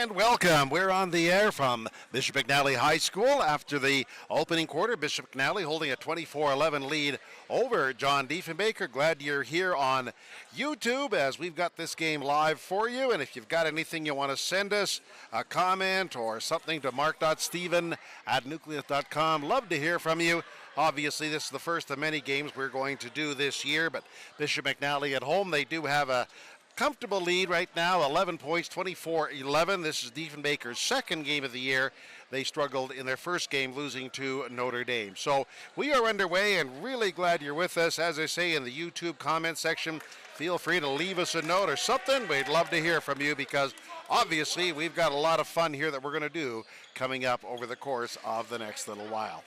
And welcome. We're on the air from Bishop McNally High School after the opening quarter. Bishop McNally holding a 24-11 lead over John Diefenbaker. Glad you're here on YouTube as we've got this game live for you. And if you've got anything you want to send us, a comment or something to mark.steven@nucleus.com, love to hear from you. Obviously, this is the first of many games we're going to do this year, but Bishop McNally at home, they do have a comfortable lead right now, 11 points, 24-11. This is Diefenbaker's second game of the year. They struggled in their first game, losing to Notre Dame. So we are underway and really glad you're with us. As I say in the YouTube comment section, feel free to leave us a note or something. We'd love to hear from you because obviously we've got a lot of fun here that we're going to do coming up over the course of the next little while.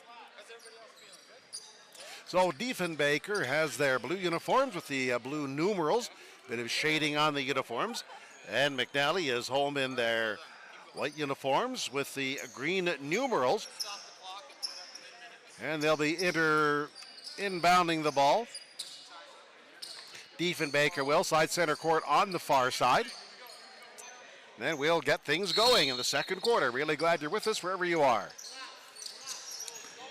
So Diefenbaker has their blue uniforms with the blue numerals. Bit of shading on the uniforms. And McNally is home in their white uniforms with the green numerals. And they'll be inbounding the ball. Diefenbaker will side center court on the far side. And we'll get things going in the second quarter. Really glad you're with us wherever you are.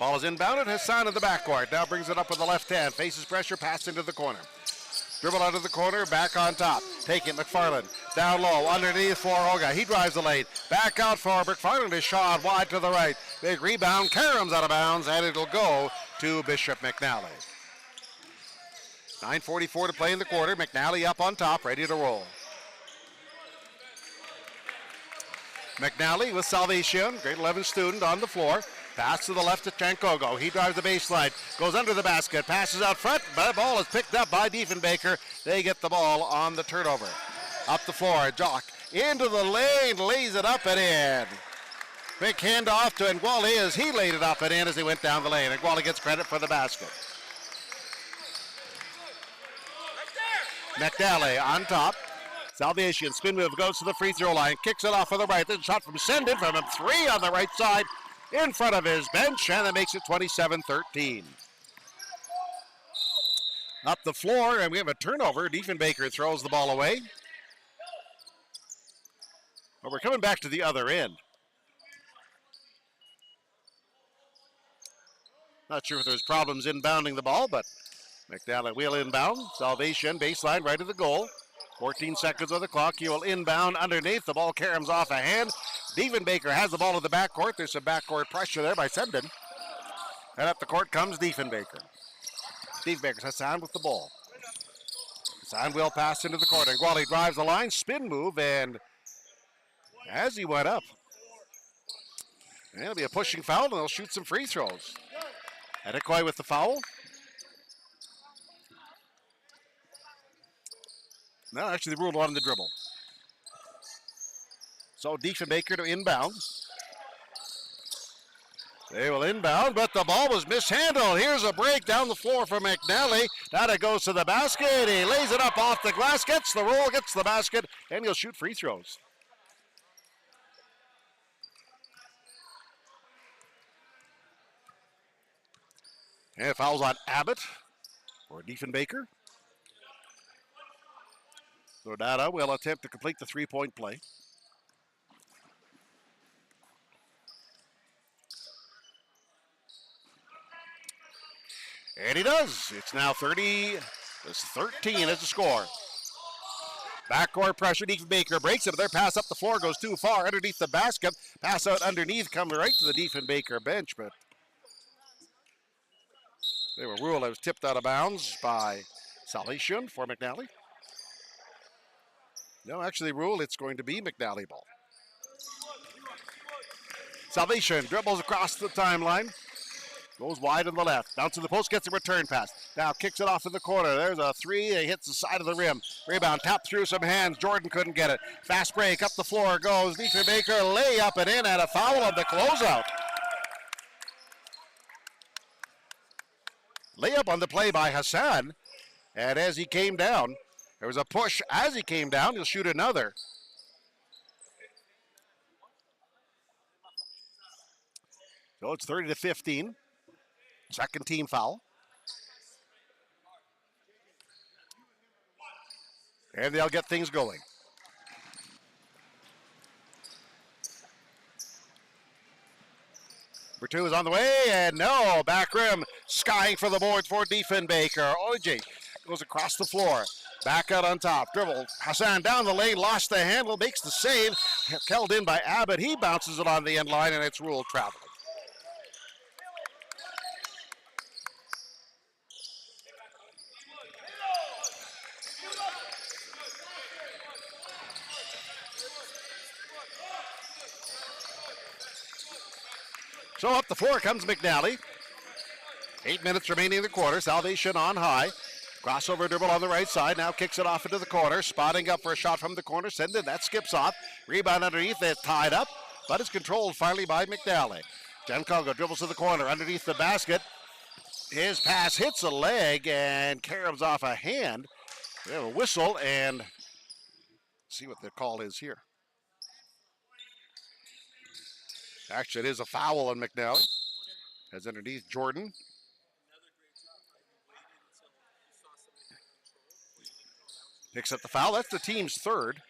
Ball is inbounded. Hassan in the backcourt. Now brings it up with the left hand. Faces pressure. Pass into the corner. Dribble out of the corner, back on top. Take it, McFarland. Down low, underneath for Oga. He drives the lane. Back out for McFarland. His shot wide to the right. Big rebound. Karam's out of bounds, and it'll go to Bishop McNally. 9:44 to play in the quarter. McNally up on top, ready to roll. McNally with Salvation, grade 11 student on the floor. Pass to the left to Chankogo. He drives the baseline, goes under the basket, passes out front, but the ball is picked up by Diefenbaker. They get the ball on the turnover. Up the floor, Jock into the lane, lays it up and in. Quick handoff to Ngwali as he laid it up and in as he went down the lane. Ngwali gets credit for the basket. McNally on top. Salvation, spin move, goes to the free throw line, kicks it off on the right. Then shot from Sendin from him, three on the right side in front of his bench, and that makes it 27-13. Up the floor, and we have a turnover. Diefenbaker throws the ball away. But we're coming back to the other end. Not sure if there's problems inbounding the ball, but McNally will inbound. Salvation, baseline, right of the goal. 14 seconds on the clock. He will inbound underneath. The ball caroms off a hand. Diefenbaker has the ball in the backcourt. There's some backcourt pressure there by Sendin. And up the court comes Diefenbaker. Diefenbaker's Hassan with the ball. Hassan will pass into the court. And Ngwali drives the line. Spin move. And as he went up, and it'll be a pushing foul. And they'll shoot some free throws. Adekoy with the foul. No, actually, they ruled on the dribble. So Diefenbaker to inbound. They will inbound, but the ball was mishandled. Here's a break down the floor for McNally. Now it goes to the basket. He lays it up off the glass, gets the roll, gets the basket, and he'll shoot free throws. And fouls on Abbott for Diefenbaker. Rodada will attempt to complete the three-point play. And he does. It's now 30-13 as the score. Backcourt pressure. Diefenbaker breaks it. Their pass up the floor goes too far underneath the basket. Pass out underneath, comes right to the Diefenbaker bench, but they were ruled it was tipped out of bounds by Salvation for McNally. No, actually rule it's going to be McNally ball. Salvation dribbles across the timeline. Goes wide on the left. Bounce to the post, gets a return pass. Now kicks it off in the corner. There's a three. It hits the side of the rim. Rebound tapped through some hands. Jordan couldn't get it. Fast break. Up the floor goes Diefenbaker. Lay up and in, and a foul on the closeout. Layup on the play by Hassan. And as he came down, there was a push as he came down. He'll shoot another. So it's 30-15. Second team foul. And they'll get things going. Number 2 is on the way, and no, back rim, skying for the boards for Diefenbaker. OJ goes across the floor, back out on top, dribble. Hassan down the lane, lost the handle, makes the save, held in by Abbott. He bounces it on the end line, and it's ruled traveling. So up the floor comes McNally. 8 minutes remaining in the quarter. Salvation on high. Crossover dribble on the right side. Now kicks it off into the corner. Spotting up for a shot from the corner. Send it. That skips off. Rebound underneath. It's tied up, but it's controlled finally by McNally. Giancarlo dribbles to the corner underneath the basket. His pass hits a leg and caroms off a hand. We have a whistle and see what the call is here. Actually, it is a foul on McNally. As underneath Jordan. Picks up the foul. That's the team's third.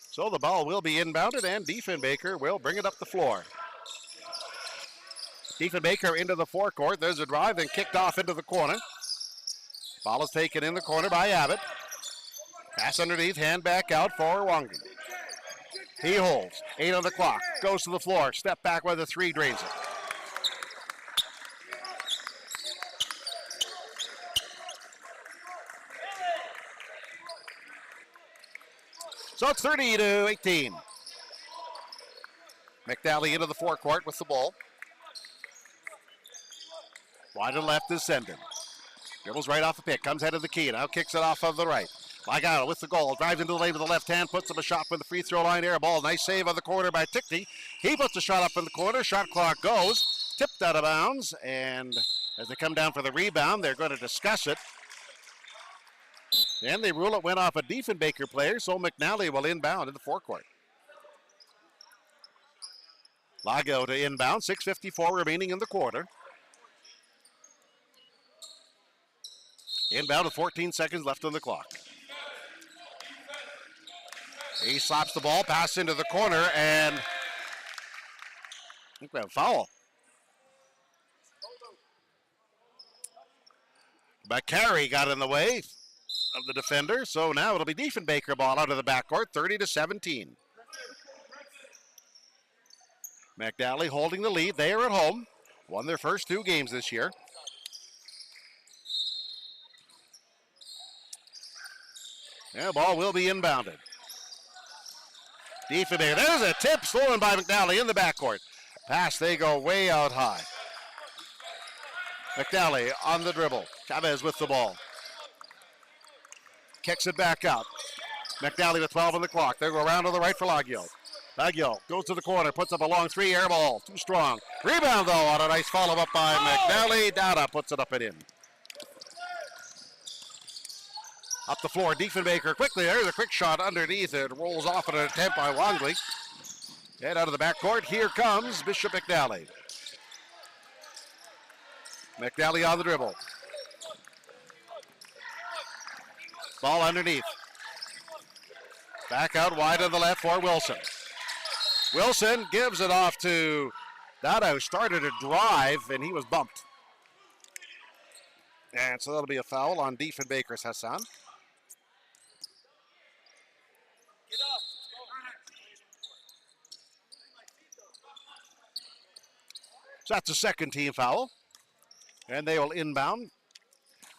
So the ball will be inbounded, and Diefenbaker will bring it up the floor. Diefenbaker into the forecourt. There's a drive, then kicked off into the corner. Ball is taken in the corner by Abbott. Pass underneath, hand back out for Wangi. He holds. 8 on the clock. Goes to the floor. Step back with a 3, drains it. So it's 30-18. McNally into the forecourt with the ball. Wide to left is Senden. Dribbles right off the pick. Comes head of the key. Now kicks it off of the right. Lagano with the goal. Drives into the lane with the left hand. Puts up a shot from the free throw line. Air ball. Nice save on the corner by Tickney. He puts a shot up in the corner. Shot clock goes. Tipped out of bounds. And as they come down for the rebound, they're going to discuss it. And they rule it went off a Diefenbaker player, so McNally will inbound in the forecourt. Lago to inbound. 6:54 remaining in the quarter. Inbound with 14 seconds left on the clock. He slaps the ball, pass into the corner, and I think we have a foul. But Carey got in the way of the defender, so now it'll be Diefenbaker ball out of the backcourt, 30-17. McNally holding the lead. They are at home. Won their first 2 games this year. And the ball will be inbounded. Diefenbaker. There's a tip stolen by McNally in the backcourt. Pass, they go way out high. McNally on the dribble. Chavez with the ball. Kicks it back out. McNally with 12 on the clock. They go around to the right for Laguio. Laguio goes to the corner, puts up a long 3, air ball. Too strong. Rebound, though, on a nice follow-up by McNally. Dada puts it up and in. Up the floor, Diefenbaker quickly. There's a quick shot underneath. It rolls off at an attempt by Wangley. Head out of the backcourt. Here comes Bishop McNally. McNally on the dribble. Ball underneath. Back out wide on the left for Wilson. Wilson gives it off to Dada, who started a drive, and he was bumped. And so that'll be a foul on Diefenbaker's Hassan. So that's a second team foul. And they will inbound.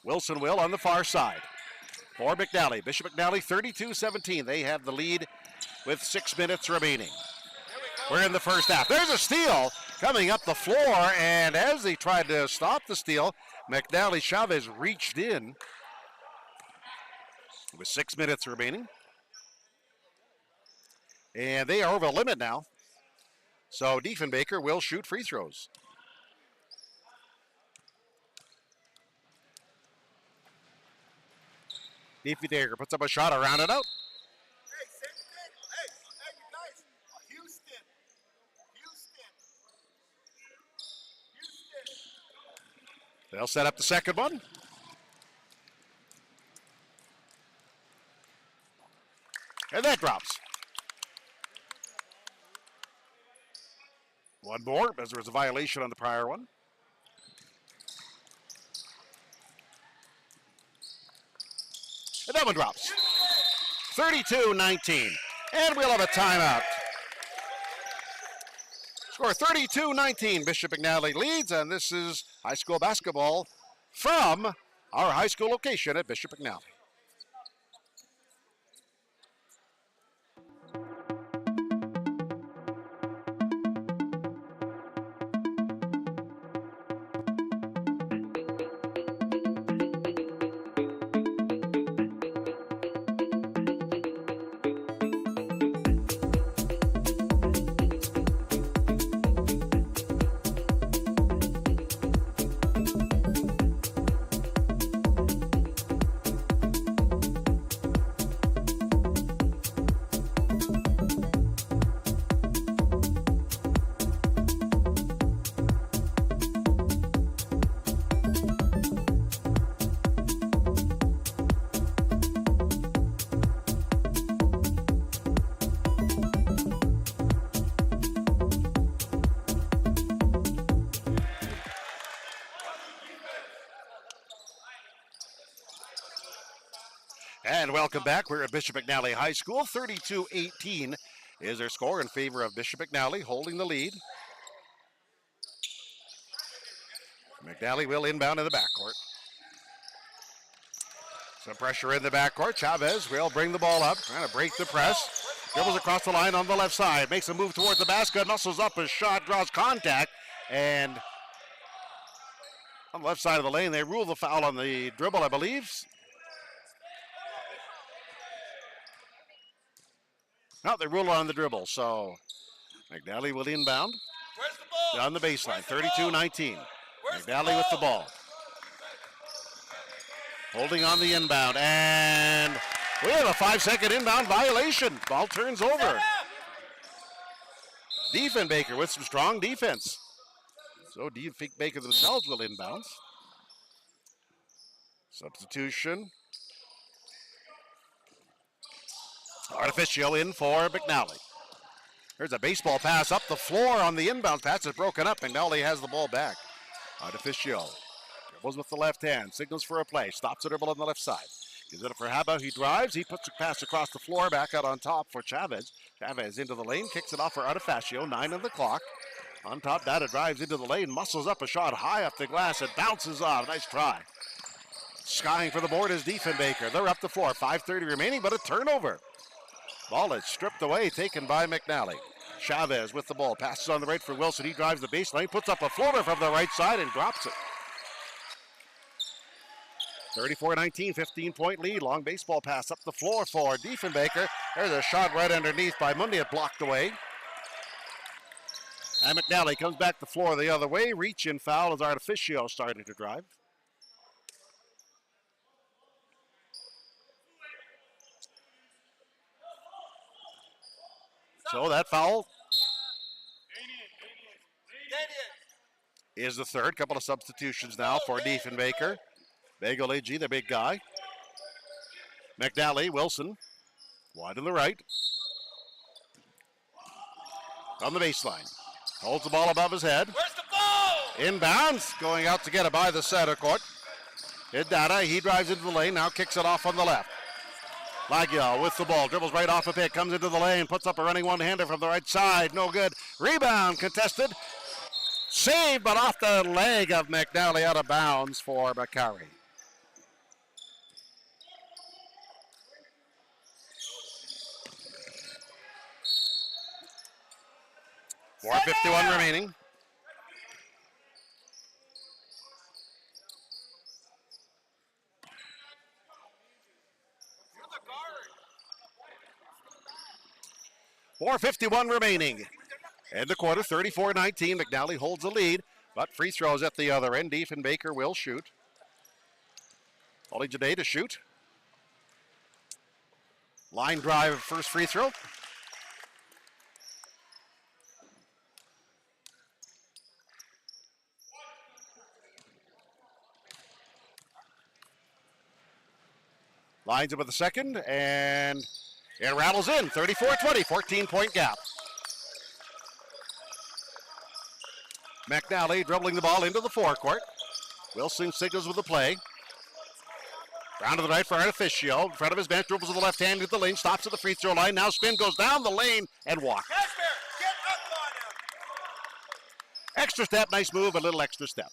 Wilson will on the far side. For McNally. Bishop McNally 32-17. They have the lead with 6 minutes remaining. We're in the first half. There's a steal coming up the floor, and as they tried to stop the steal, McNally Chavez reached in with 6 minutes remaining. And they are over the limit now. So Diefenbaker will shoot free throws. Diefenbaker puts up a shot around it out. They'll set up the second one. And that drops. One more, as there was a violation on the prior one. And that one drops. 32-19. And we'll have a timeout. Score 32-19. Bishop McNally leads, and this is high school basketball from our high school location at Bishop McNally. And welcome back. We're at Bishop McNally High School. 32-18 is their score in favor of Bishop McNally, holding the lead. McNally will inbound in the backcourt. Some pressure in the backcourt. Chavez will bring the ball up, trying to break the press. Dribbles across the line on the left side. Makes a move towards the basket. Muscles up his shot, draws contact. And on the left side of the lane, they rule the foul on the dribble, I believe. No, they rule on the dribble, so McNally will inbound on the baseline, 32-19. McNally with the ball. Holding on the inbound, and we have a 5-second inbound violation. Ball turns over. Diefenbaker with some strong defense. So Diefenbaker themselves will inbound. Substitution. Artificio in for McNally. There's a baseball pass up the floor on the inbound pass. It's broken up. McNally has the ball back. Artificio dribbles with the left hand. Signals for a play. Stops the dribble on the left side. Gives it up for Haba. He drives. He puts a pass across the floor. Back out on top for Chavez. Chavez into the lane. Kicks it off for Artificio. 9 on the clock. On top, Data drives into the lane. Muscles up a shot high off the glass. It bounces off. Nice try. Skying for the board is Diefenbaker. They're up the floor. 5:30 remaining, but a turnover. Ball is stripped away, taken by McNally. Chavez with the ball, passes on the right for Wilson. He drives the baseline, puts up a floater from the right side and drops it. 34-19, 15-point lead. Long baseball pass up the floor for Diefenbaker. There's a shot right underneath by Mundy. It blocked away. And McNally comes back the floor the other way. Reach in foul as Artificio starting to drive. So that foul is the third. Couple of substitutions now for Diefenbaker. Bagolegi, the big guy. McNally, Wilson, wide to the right. On the baseline. Holds the ball above his head. Where's the ball? Inbounds, going out to get it by the center court. Hidada, he drives into the lane, now kicks it off on the left. Lagia with the ball, dribbles right off a pick, comes into the lane, puts up a running one-hander from the right side, no good. Rebound contested. Saved, but off the leg of McNally, out of bounds for Macari. .451 remaining. .451 remaining. End the quarter, 34-19. McNally holds the lead, but free throws at the other end. Diefenbaker will shoot. Ollie Jade to shoot. Line drive, first free throw. Lines it with the second, and it rattles in. 34-20, 14-point gap. McNally dribbling the ball into the forecourt. Wilson signals with the play. Round to the right for Artificio. In front of his bench, dribbles with the left hand into the lane, stops at the free throw line. Now spin goes down the lane and walk. Get up on him. Extra step, nice move, a little extra step.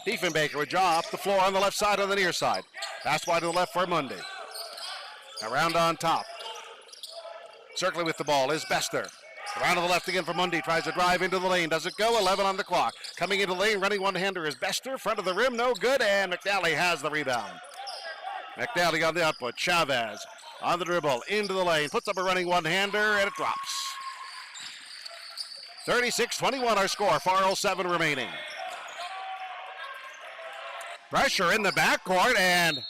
Diefenbaker with jaw up the floor on the left side on the near side. Pass wide to the left for Mundy. Around on top. Circling with the ball is Bester. Around to the left again for Mundy. Tries to drive into the lane. Does it go? 11 on the clock. Coming into the lane, running one-hander is Bester. Front of the rim, no good, and McNally has the rebound. McNally on the output. Chavez on the dribble, into the lane. Puts up a running one-hander, and it drops. 36-21 our score. 4:07 remaining. Pressure in the backcourt, and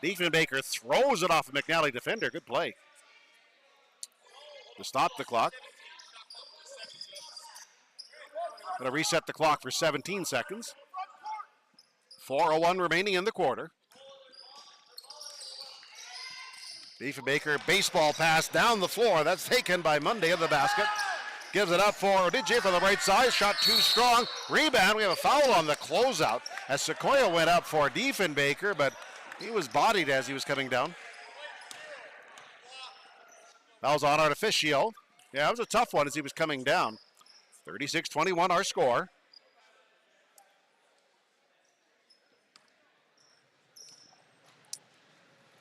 Diefenbaker throws it off a McNally defender. Good play to stop the clock. Going to reset the clock for 17 seconds. 4:01 remaining in the quarter. Diefenbaker, baseball pass down the floor. That's taken by Mundy in the basket. Gives it up for Odidje from the right side. Shot too strong. Rebound. We have a foul on the closeout as Sequoia went up for Diefenbaker, but he was bodied as he was coming down. Foul's on Artificio. Yeah, it was a tough one as he was coming down. 36-21 our score.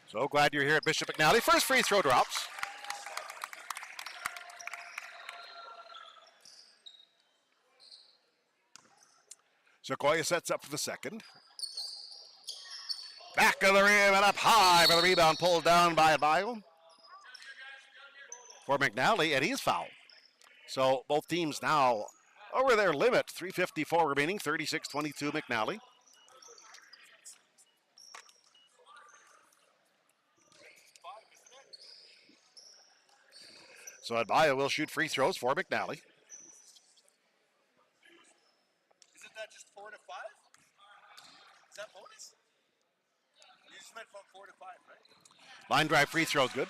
So glad you're here at Bishop McNally. First free throw drops. Sequoia sets up for the second. Back of the rim and up high for the rebound, pulled down by Bio. For McNally, and he's fouled. So both teams now over their limit. 3:54 remaining, 36-22 McNally. So Adbaya will shoot free throws for McNally. Isn't that just 4 to 5? Is that bonus? You just meant from 4 to 5, right? Line drive free throws good.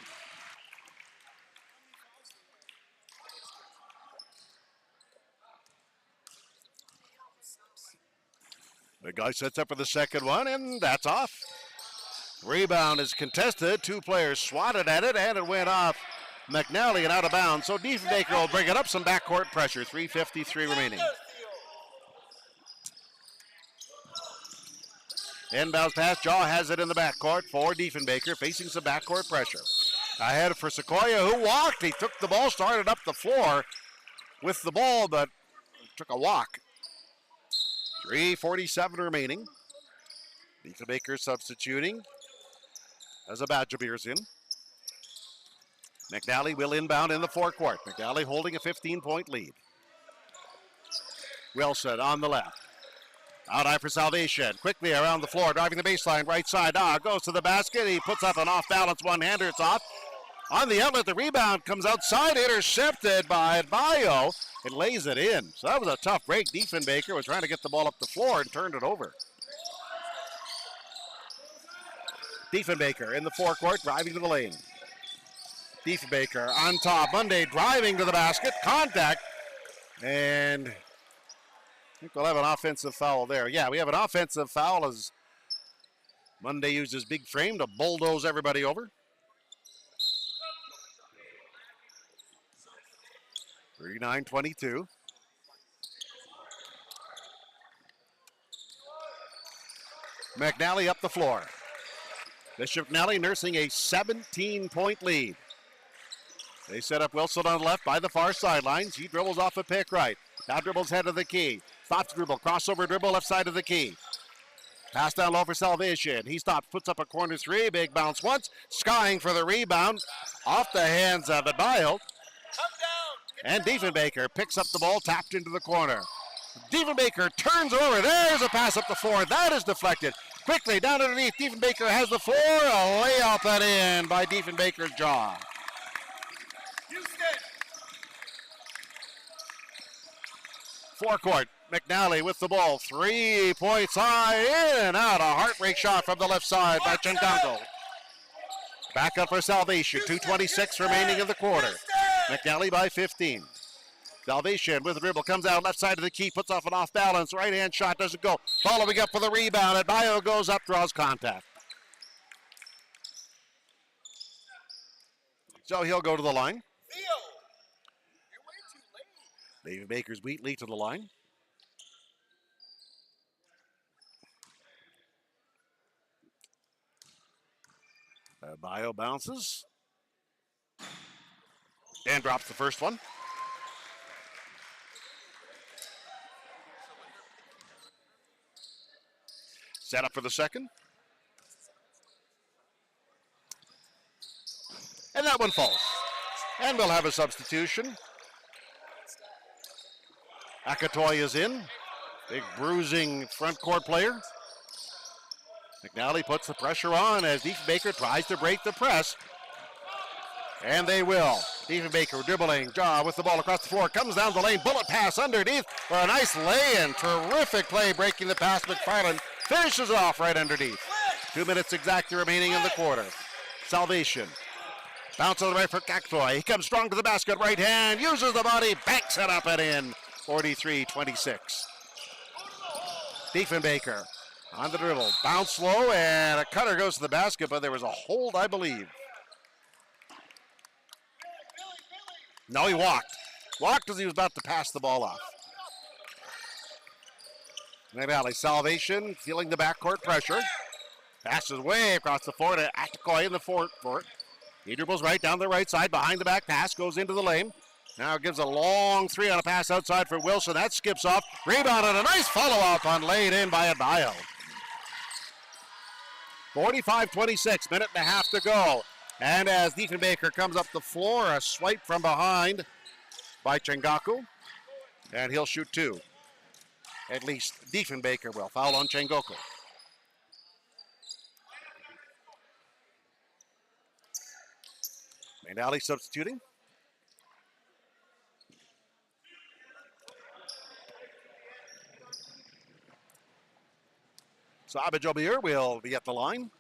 The guy sets up for the second one, and that's off. Rebound is contested. Two players swatted at it, and it went off McNally and out of bounds. So Diefenbaker will bring it up. Some backcourt pressure. 3:53 remaining. Inbounds pass. Jaw has it in the backcourt for Diefenbaker, facing some backcourt pressure. Ahead for Sequoia, who walked. He took the ball, started up the floor with the ball, but took a walk. 3:47 remaining. Diefenbaker substituting as Abadjabir's in. McNally will inbound in the forecourt. McNally holding a 15-point lead. Wilson on the left. Out eye for Salvation. Quickly around the floor, driving the baseline, right side. Goes to the basket. He puts up an off-balance one-hander. It's off. On the outlet, the rebound comes outside, intercepted by Bio, and lays it in. So that was a tough break. Diefenbaker was trying to get the ball up the floor and turned it over. Diefenbaker in the forecourt, driving to the lane. Diefenbaker on top. Mundy driving to the basket. Contact. And I think we'll have an offensive foul there. Yeah, we have an offensive foul as Mundy uses big frame to bulldoze everybody over. 39-22. McNally up the floor. Bishop McNally nursing a 17-point lead. They set up Wilson on the left by the far sidelines. He dribbles off a pick right. Now dribbles head of the key. Stops dribble, crossover dribble left side of the key. Pass down low for Salvation. He stops, puts up a corner three. Big bounce once. Skying for the rebound. Off the hands of Adbio. And Diefenbaker picks up the ball, tapped into the corner. Diefenbaker turns over. There's a pass up the floor. That is deflected. Quickly down underneath. Diefenbaker has the floor. A layup and in by Diefenbaker's jaw. Forecourt, McNally with the ball. 3 points high, in and out. A heartbreak shot from the left side by Chengango. Back up for Salvation. 2:26 remaining in the quarter. McNally by 15. Salvation with the dribble, comes out left side of the key, puts off an off balance. Right hand shot doesn't go. Following up for the rebound. And Bio goes up, draws contact. So he'll go to the line. You're way too late. David Baker's Wheatley to the line. Bio bounces. And drops the first one. Set up for the second. And that one falls. And we'll have a substitution. Akatoy is in. Big bruising front court player. McNally puts the pressure on as Diefenbaker tries to break the press. And they will. Diefenbaker dribbling. Jaw with the ball across the floor. Comes down the lane. Bullet pass underneath for a nice lay-in. Terrific play breaking the pass. McFarland finishes it off right underneath. 2 minutes exactly remaining in the quarter. Salvation. Bounce on the right for Akatoy. He comes strong to the basket. Right hand. Uses the body. Backs it up and in. 43-26. Diefenbaker on the dribble. Bounce low, and a cutter goes to the basket, but there was a hold, I believe. No, he walked. Walked as he was about to pass the ball off. McNally, Salvation, feeling the backcourt pressure. Passes way across the floor to Akatoy in the forecourt. He dribbles right down the right side, behind the back pass, goes into the lane. Now gives a long three on a pass outside for Wilson. That skips off. Rebound and a nice follow-up on laid in by Bio. 45-26, minute and a half to go. And as Diefenbaker comes up the floor, a swipe from behind by Chengaku. And he'll shoot two. At least Diefenbaker will. Foul on Chengoku. McNally substituting. So Abidjobir will be at the line.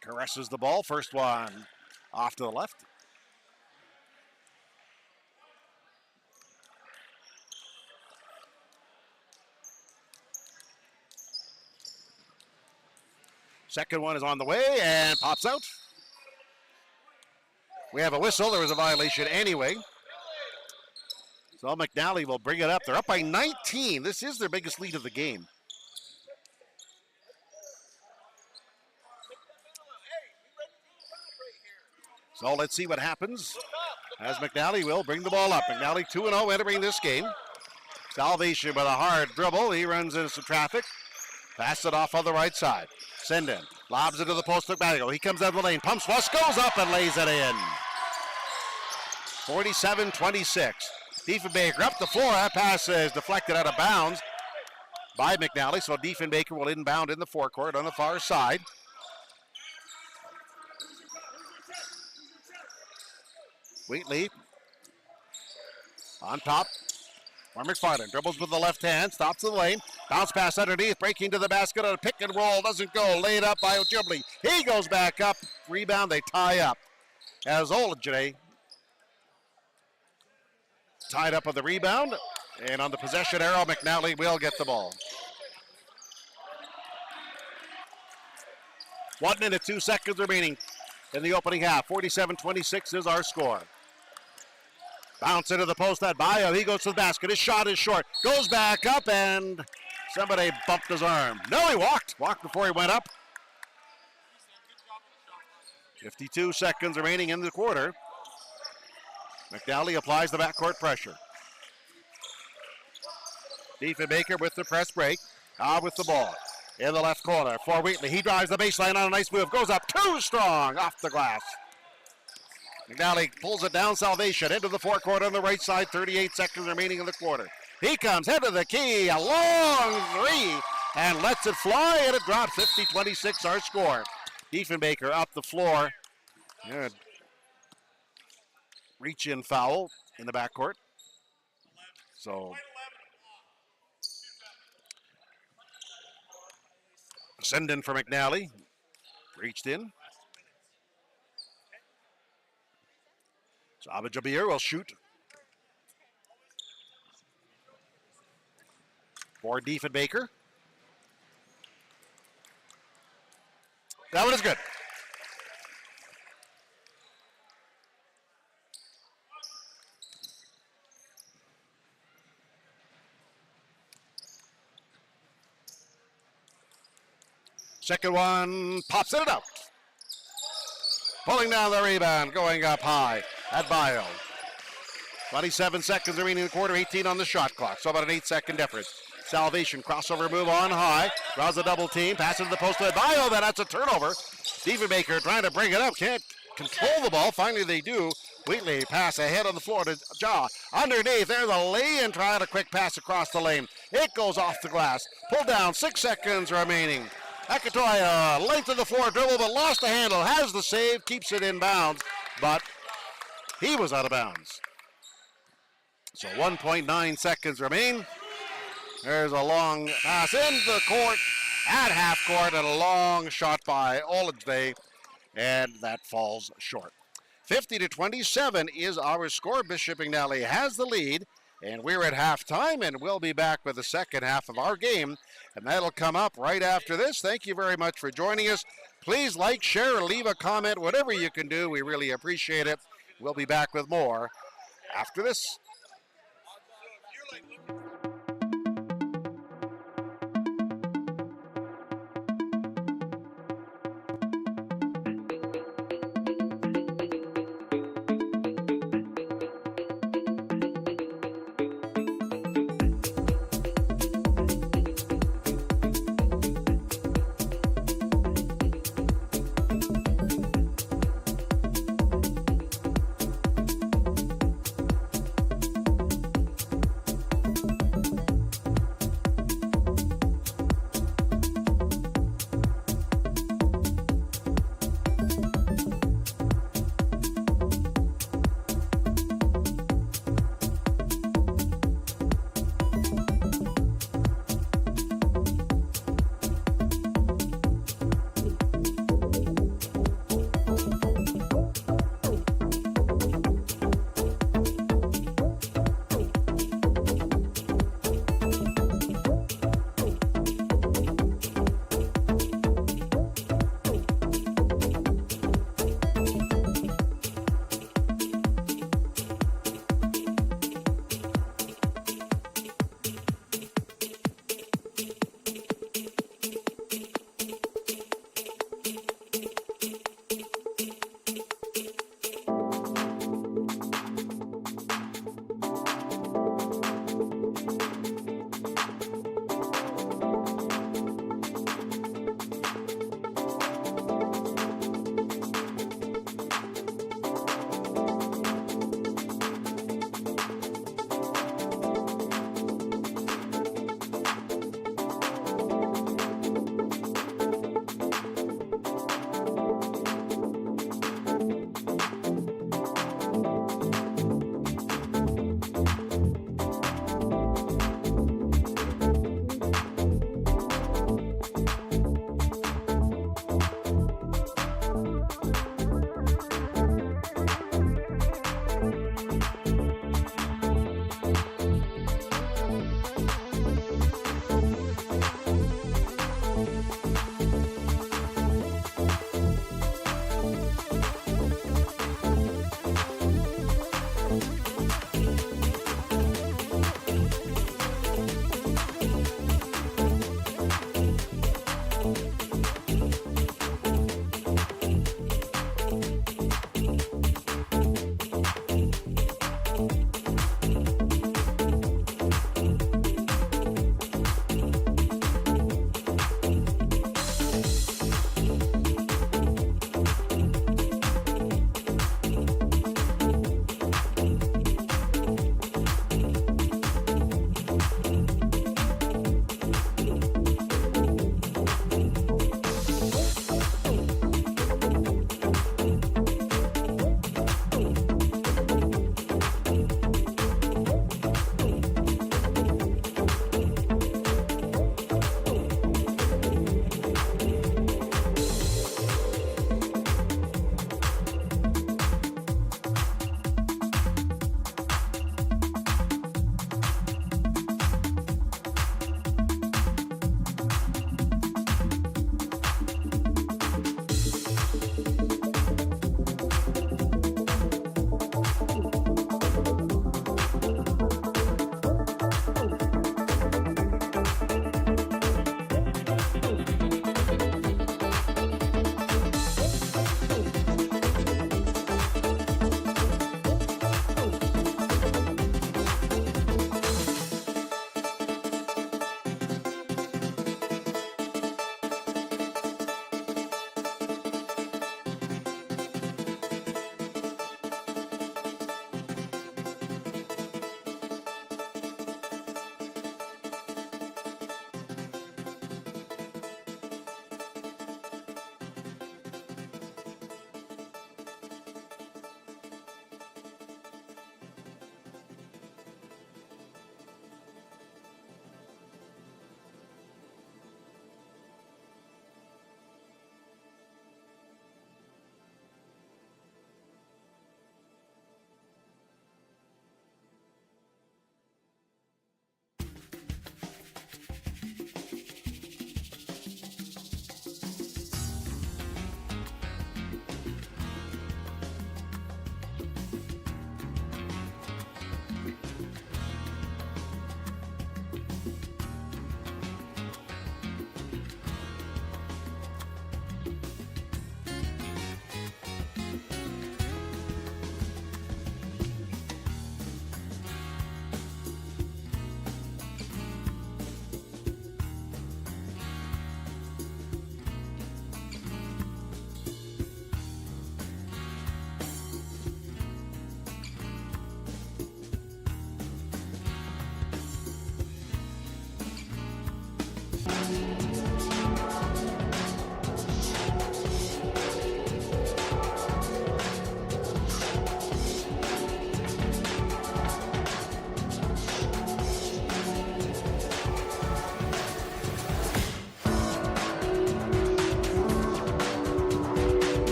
Caresses the ball. First one off to the left. Second one is on the way and pops out. We have a whistle. There was a violation anyway. So McNally will bring it up. They're up by 19. This is their biggest lead of the game. So let's see what happens as McNally will bring the ball up. McNally 2-0 entering this game. Salvation with a hard dribble. He runs into some traffic. Passes it off on the right side. Senden lobs it to the post. McMadigo. He comes out of the lane. Pumps once, goes up and lays it in. 47-26. Diefenbaker up the floor. That pass is deflected out of bounds by McNally. So Diefenbaker will inbound in the forecourt on the far side. Wheatley on top for McFarland. Dribbles with the left hand, stops in the lane. Bounce pass underneath, breaking to the basket on a pick and roll. Doesn't go. Laid up by Ojibli. He goes back up. Rebound, they tie up. As Olajay tied up on the rebound. And on the possession arrow, McNally will get the ball. 1 minute, 2 seconds remaining in the opening half. 47-26 is our score. Bounce into the post at Bio. He goes to the basket. His shot is short. Goes back up and somebody bumped his arm. No, he walked. Walked before he went up. 52 seconds remaining in the quarter. McNally applies the backcourt pressure. Diefenbaker with the press break. With the ball. In the left corner for Wheatley. He drives the baseline on a nice move. Goes up too strong off the glass. McNally pulls it down. Salvation into the forecourt on the right side. 38 seconds remaining in the quarter. He comes head to the key. A long three and lets it fly and it drops. 50-26 our score. Diefenbaker up the floor. Good. Reach in foul in the backcourt. So Send in for McNally. Reached in. So Abid-Jabir will shoot. For Diefenbaker. That one is good. Second one pops it out. Pulling down the rebound, going up high at Bio. 27 seconds remaining in the quarter, 18 on the shot clock. So about an 8-second difference. Salvation crossover move on high. Draws a double team, passes to the post to Bio. That's a turnover. Diefenbaker trying to bring it up, can't control the ball. Finally they do. Wheatley pass ahead on the floor to Jaw. Underneath, there's a lay-in, trying a quick pass across the lane. It goes off the glass. Pulled down, 6 seconds remaining. Akatoya, length of the floor dribble, but lost the handle. Has the save, keeps it in bounds, but he was out of bounds. So 1.9 seconds remain. There's a long pass into the court at half court and a long shot by Olajde, and that falls short. 50-27 is our score. Bishop McNally has the lead, and we're at halftime, and we'll be back with the second half of our game, and that'll come up right after this. Thank you very much for joining us. Please like, share, leave a comment, whatever you can do. We really appreciate it. We'll be back with more after this.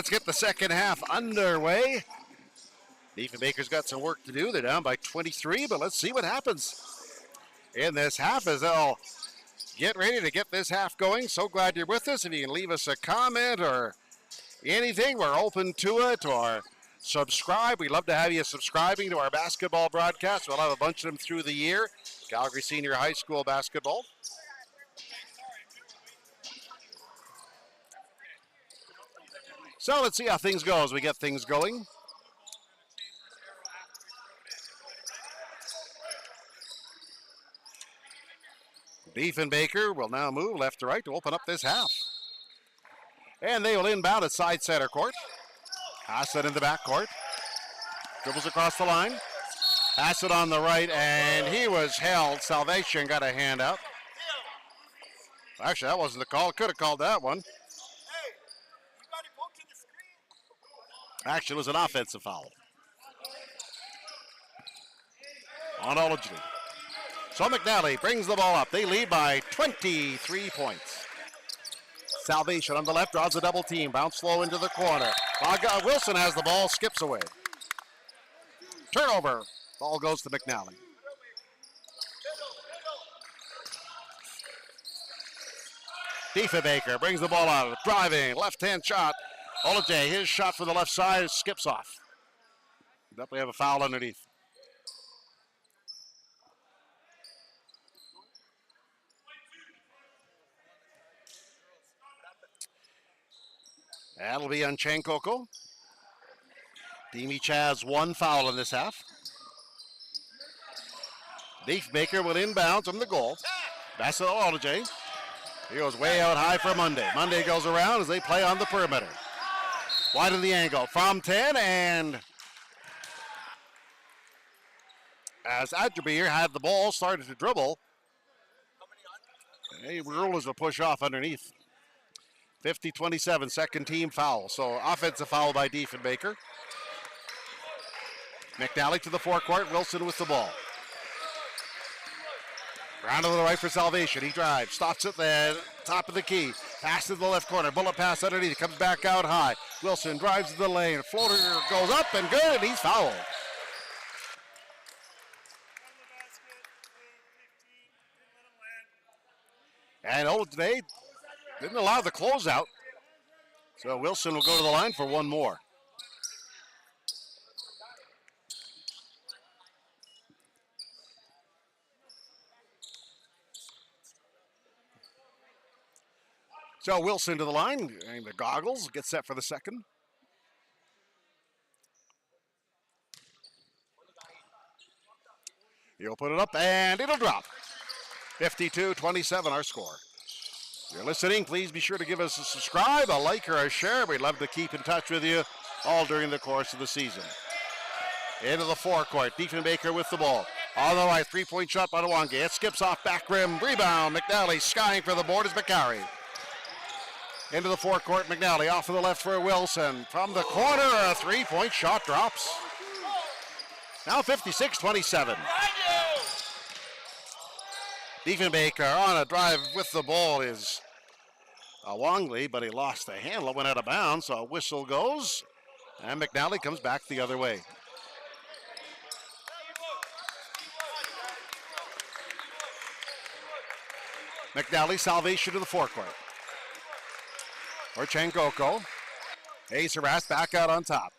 let's get the second half underway. Diefenbaker's got some work to do. They're down by 23, but let's see what happens in this half as they'll get ready to get this half going. So glad you're with us. If you can leave us a comment or anything, we're open to it, or subscribe. We'd love to have you subscribing to our basketball broadcast. We'll have a bunch of them through the year. Calgary Senior High School basketball. So let's see how things go as we get things going. Diefenbaker will now move left to right to open up this half. And they will inbound at side center court. Pass it in the back court. Dribbles across the line. Pass it on the right, and he was held. Salvation got a hand out. Actually, that wasn't the call. Could have called that one. Actually, it was an offensive foul on Olajny. So McNally brings the ball up. They lead by 23 points. Salvation on the left, draws a double team. Bounce slow into the corner. Wilson has the ball, skips away. Turnover. Ball goes to McNally. Diefenbaker brings the ball out. Driving, left-hand shot. Olajny, his shot from the left side, skips off. Definitely have a foul underneath. That'll be on Chankoko. Demi Chaz one foul in this half. Diefenbaker will inbound from the goal. Pass it to Olajny. He goes way out high for Monday. Monday goes around as they play on the perimeter. Wide of the angle from 10, and as Adjabir had the ball, started to dribble, he rules a push off underneath. 50-27, second team foul. So offensive foul by Diefenbaker. McNally to the forecourt, Wilson with the ball. Round to the right for Salvation. He drives, stops at the top of the key. Pass to the left corner, bullet pass underneath, comes back out high. Wilson drives to the lane, floater goes up and good, and he's fouled. And Olajny didn't allow the closeout, so Wilson will go to the line for one more. So Wilson to the line, and the goggles, gets set for the second. He'll put it up, and it'll drop. 52-27, our score. If you're listening, please be sure to give us a subscribe, a like, or a share. We'd love to keep in touch with you all during the course of the season. Into the forecourt, Diefenbaker with the ball. On the right, three-point shot by Nwange. It skips off back rim, rebound. McNally skying for the board is Macari. Into the forecourt, McNally off to the left for Wilson. From the corner, a three-point shot drops. Now 56-27. Diefenbaker on a drive with the ball is Wongley, but he lost the handle. It went out of bounds, so a whistle goes. And McNally comes back the other way. McNally, Salvation to the forecourt. Or Chankoko. Hayes harassed back out on top.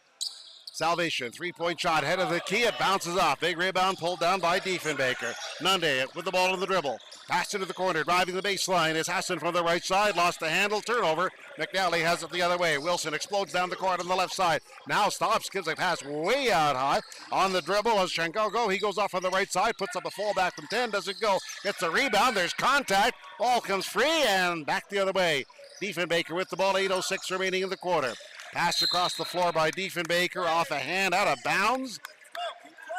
Salvation, three-point shot, head of the key, it bounces off. Big rebound pulled down by Diefenbaker. Nunde with the ball in the dribble. Pass into the corner, driving the baseline is Hassan from the right side. Lost the handle, turnover. McNally has it the other way. Wilson explodes down the court on the left side. Now stops, gives a pass way out high. On the dribble as Chankoko, he goes off on the right side, puts up a fallback from 10, doesn't go. Gets a rebound, there's contact. Ball comes free and back the other way. Diefenbaker with the ball, 8:06 remaining in the quarter. Pass across the floor by Diefenbaker, off a hand, out of bounds.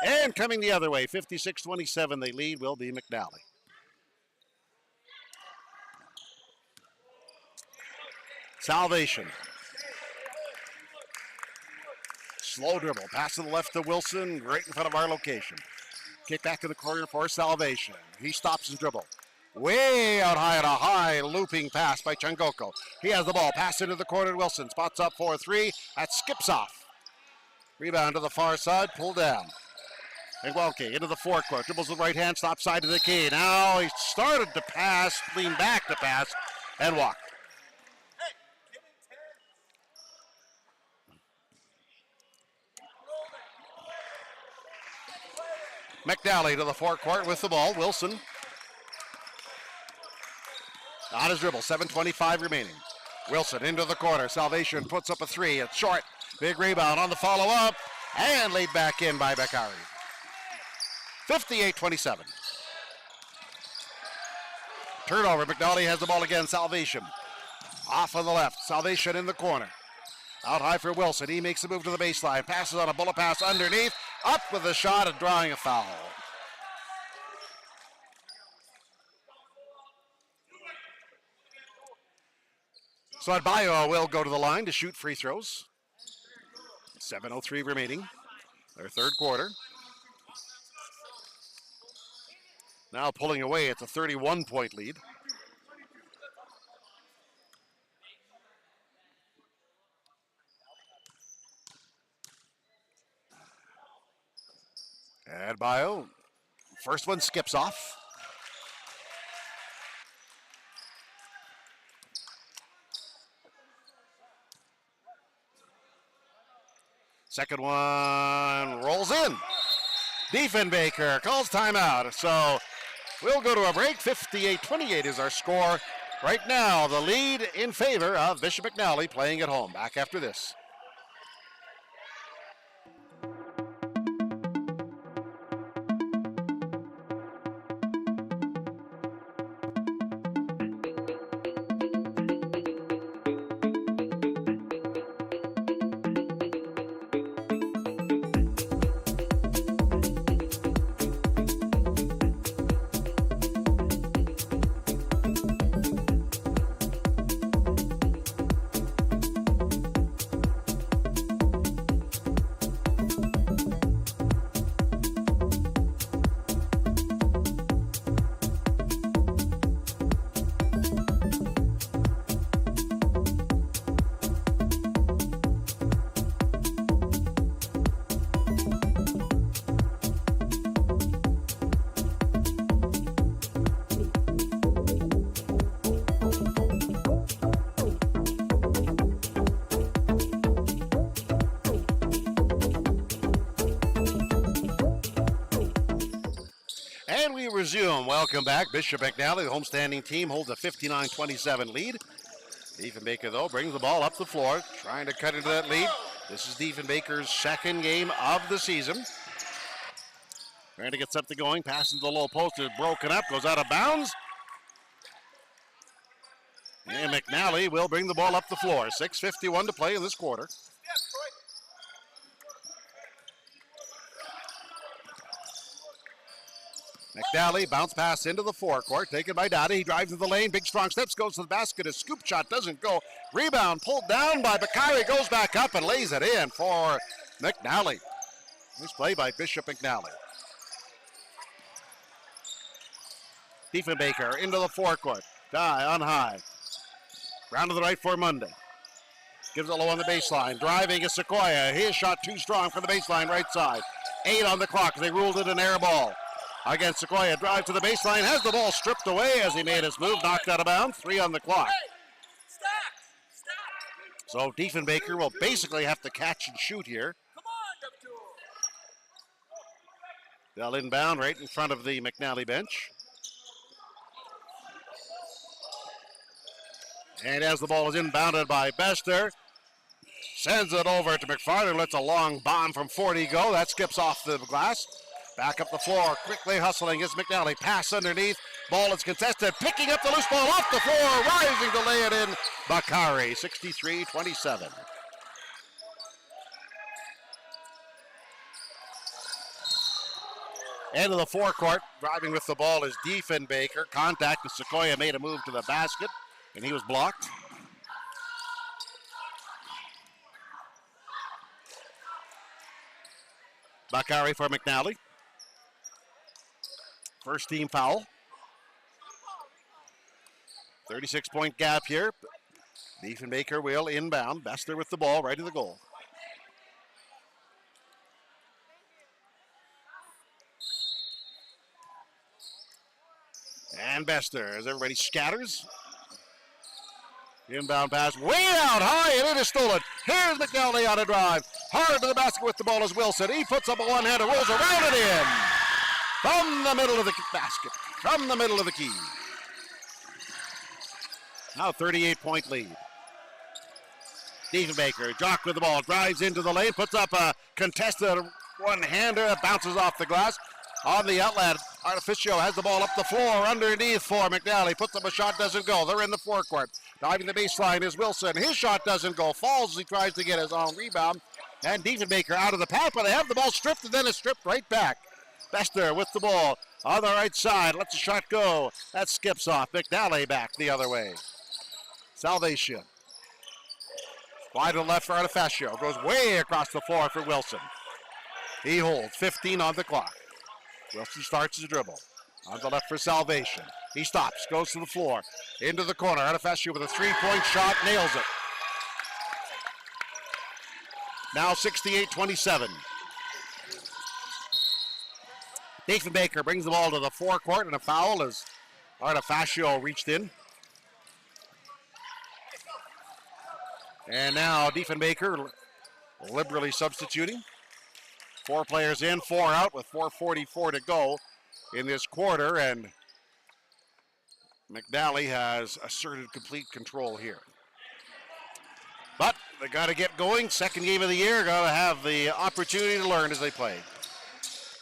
And coming the other way, 56-27, they lead, will be McNally. Salvation. Slow dribble, pass to the left to Wilson, right in front of our location. Kick back in the corner for Salvation. He stops his dribble. Way out high on a high looping pass by Changoko. He has the ball. Pass into the corner. Wilson spots up for 3. That skips off. Rebound to the far side. Pulled down. And Welke into the forecourt. Dribbles with right hand. Stops side to the key. Now he started to pass. Leaned back to pass. And walked. McNally to the forecourt with the ball. Wilson on his dribble. 7:25 remaining. Wilson into the corner. Salvation puts up a 3. It's short. Big rebound on the follow-up. And laid back in by Bakari. 58-27. Turnover. McNally has the ball again. Salvation. Off on the left. Salvation in the corner. Out high for Wilson. He makes the move to the baseline. Passes on a bullet pass underneath. Up with a shot and drawing a foul. So Adebayo will go to the line to shoot free throws. 7:03 remaining. Their third quarter. Now pulling away. It's a 31-point lead. Adebayo. First one skips off. Second one rolls in. Diefenbaker calls timeout. So we'll go to a break. 58-28 is our score. Right now, the lead in favor of Bishop McNally playing at home. Back after this. Resume. Welcome back. Bishop McNally, the homestanding team, holds a 59-27 lead. Diefenbaker, though, brings the ball up the floor, trying to cut into that lead. This is Diefenbaker's second game of the season. Trying to get something going. Passes the low post is broken up, goes out of bounds. And McNally will bring the ball up the floor. 6:51 to play in this quarter. McNally bounce pass into the forecourt, taken by Dottie. He drives to the lane, big strong steps, goes to the basket. A scoop shot doesn't go. Rebound pulled down by Bakari, goes back up and lays it in for McNally. Nice play by Bishop McNally. Diefenbaker into the forecourt. Die on high. Round to the right for Monday. Gives it low on the baseline. Driving is Sequoia. His shot too strong for the baseline right side. 8 on the clock. They ruled it an air ball. Again, Sequoia drive to the baseline, has the ball stripped away as he made his move, knocked out of bounds, 3 on the clock. So Diefenbaker will basically have to catch and shoot here. They'll inbound right in front of the McNally bench. And as the ball is inbounded by Bester, sends it over to McFarland, lets a long bomb from 40 go. That skips off the glass. Back up the floor, quickly hustling is McNally. Pass underneath, ball is contested. Picking up the loose ball off the floor, rising to lay it in. Bakari, 63-27. End of the forecourt, driving with the ball is Diefenbaker. Contact with Sequoia, made a move to the basket, and he was blocked. Bakari for McNally. First team foul. 36-point gap here. Diefenbaker will inbound. Bester with the ball right to the goal. And Bester, as everybody scatters. Inbound pass way out high, and it is stolen. Here's McNally on a drive. Hard to the basket with the ball is Wilson. He puts up a one-hander, rolls around it in. From the middle of the basket, from the middle of the key. Now 38-point lead. Diefenbaker, Jock with the ball, drives into the lane, puts up a contested one-hander that bounces off the glass. On the outlet, Artificio has the ball up the floor underneath for McNally. Puts up a shot, doesn't go. They're in the forecourt. Diving the baseline is Wilson. His shot doesn't go. Falls as he tries to get his own rebound. And Diefenbaker out of the pack, but they have the ball stripped and then it's stripped right back. Bester with the ball on the right side. Lets the shot go. That skips off. McNally back the other way. Salvation. Wide to the left for Artificio. Goes way across the floor for Wilson. He holds 15 on the clock. Wilson starts his dribble. On the left for Salvation. He stops, goes to the floor. Into the corner. Artificio with a three-point shot, nails it. Now 68-27. Diefenbaker brings the ball to the forecourt, and a foul as Artificio reached in. And now Diefenbaker liberally substituting. 4 players in, 4 out with 4:44 to go in this quarter, and McNally has asserted complete control here. But they got to get going. Second game of the year, got to have the opportunity to learn as they play.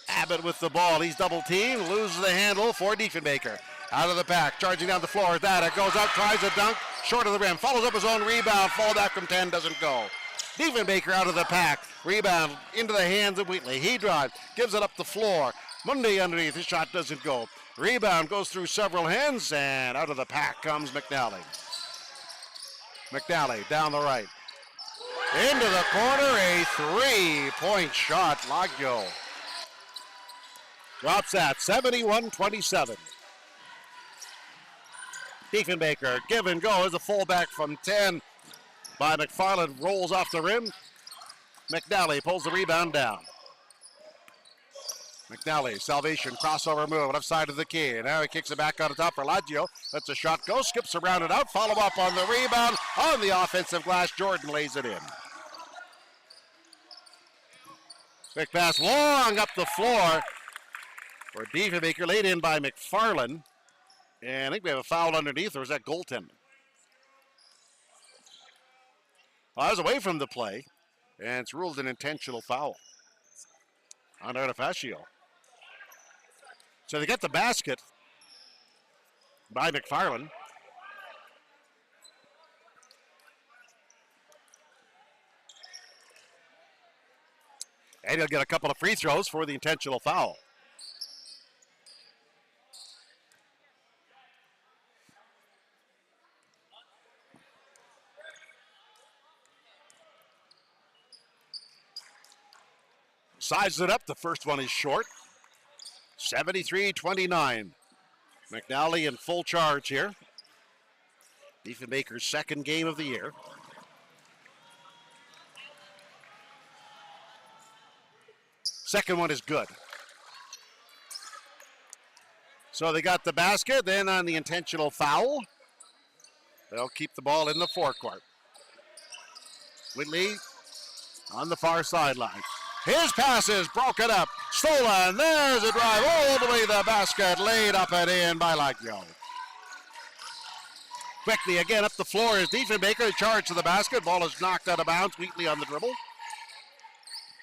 Abbott with the ball. He's double teamed, loses the handle for Diefenbaker. Out of the pack, charging down the floor. That it goes up, tries a dunk, short of the rim, follows up his own rebound, fall back from 10, doesn't go. Diefenbaker out of the pack. Rebound into the hands of Wheatley. He drives, gives it up the floor. Mundy underneath, his shot doesn't go. Rebound goes through several hands, and out of the pack comes McNally. McNally down the right. Into the corner, a three-point shot. Laggio drops that, 71-27. Diefenbaker, give and go as a fullback from 10 by McFarland, rolls off the rim. McNally pulls the rebound down. McNally, Salvation, crossover move, left side of the key. And now he kicks it back on the top for Laggio. Lets a shot go, skips around it out, follow up on the rebound. On the offensive glass, Jordan lays it in. Quick pass long up the floor for Diefenbaker, laid in by McFarland. And I think we have a foul underneath, or is that goaltending? Well, I was away from the play, and it's ruled an intentional foul on Artificio. So they get the basket by McFarland. And he'll get a couple of free throws for the intentional foul. Sizes it up. The first one is short. 73-29. McNally in full charge here. Diefenbaker's second game of the year. Second one is good. So they got the basket. Then on the intentional foul, they'll keep the ball in the forecourt. Whitley on the far sideline. His pass is broken up, stolen. There's a drive all the way to the basket, laid up and in by Laggio. Quickly again up the floor is Diefenbaker, charge to the basket. Ball is knocked out of bounds. Wheatley on the dribble.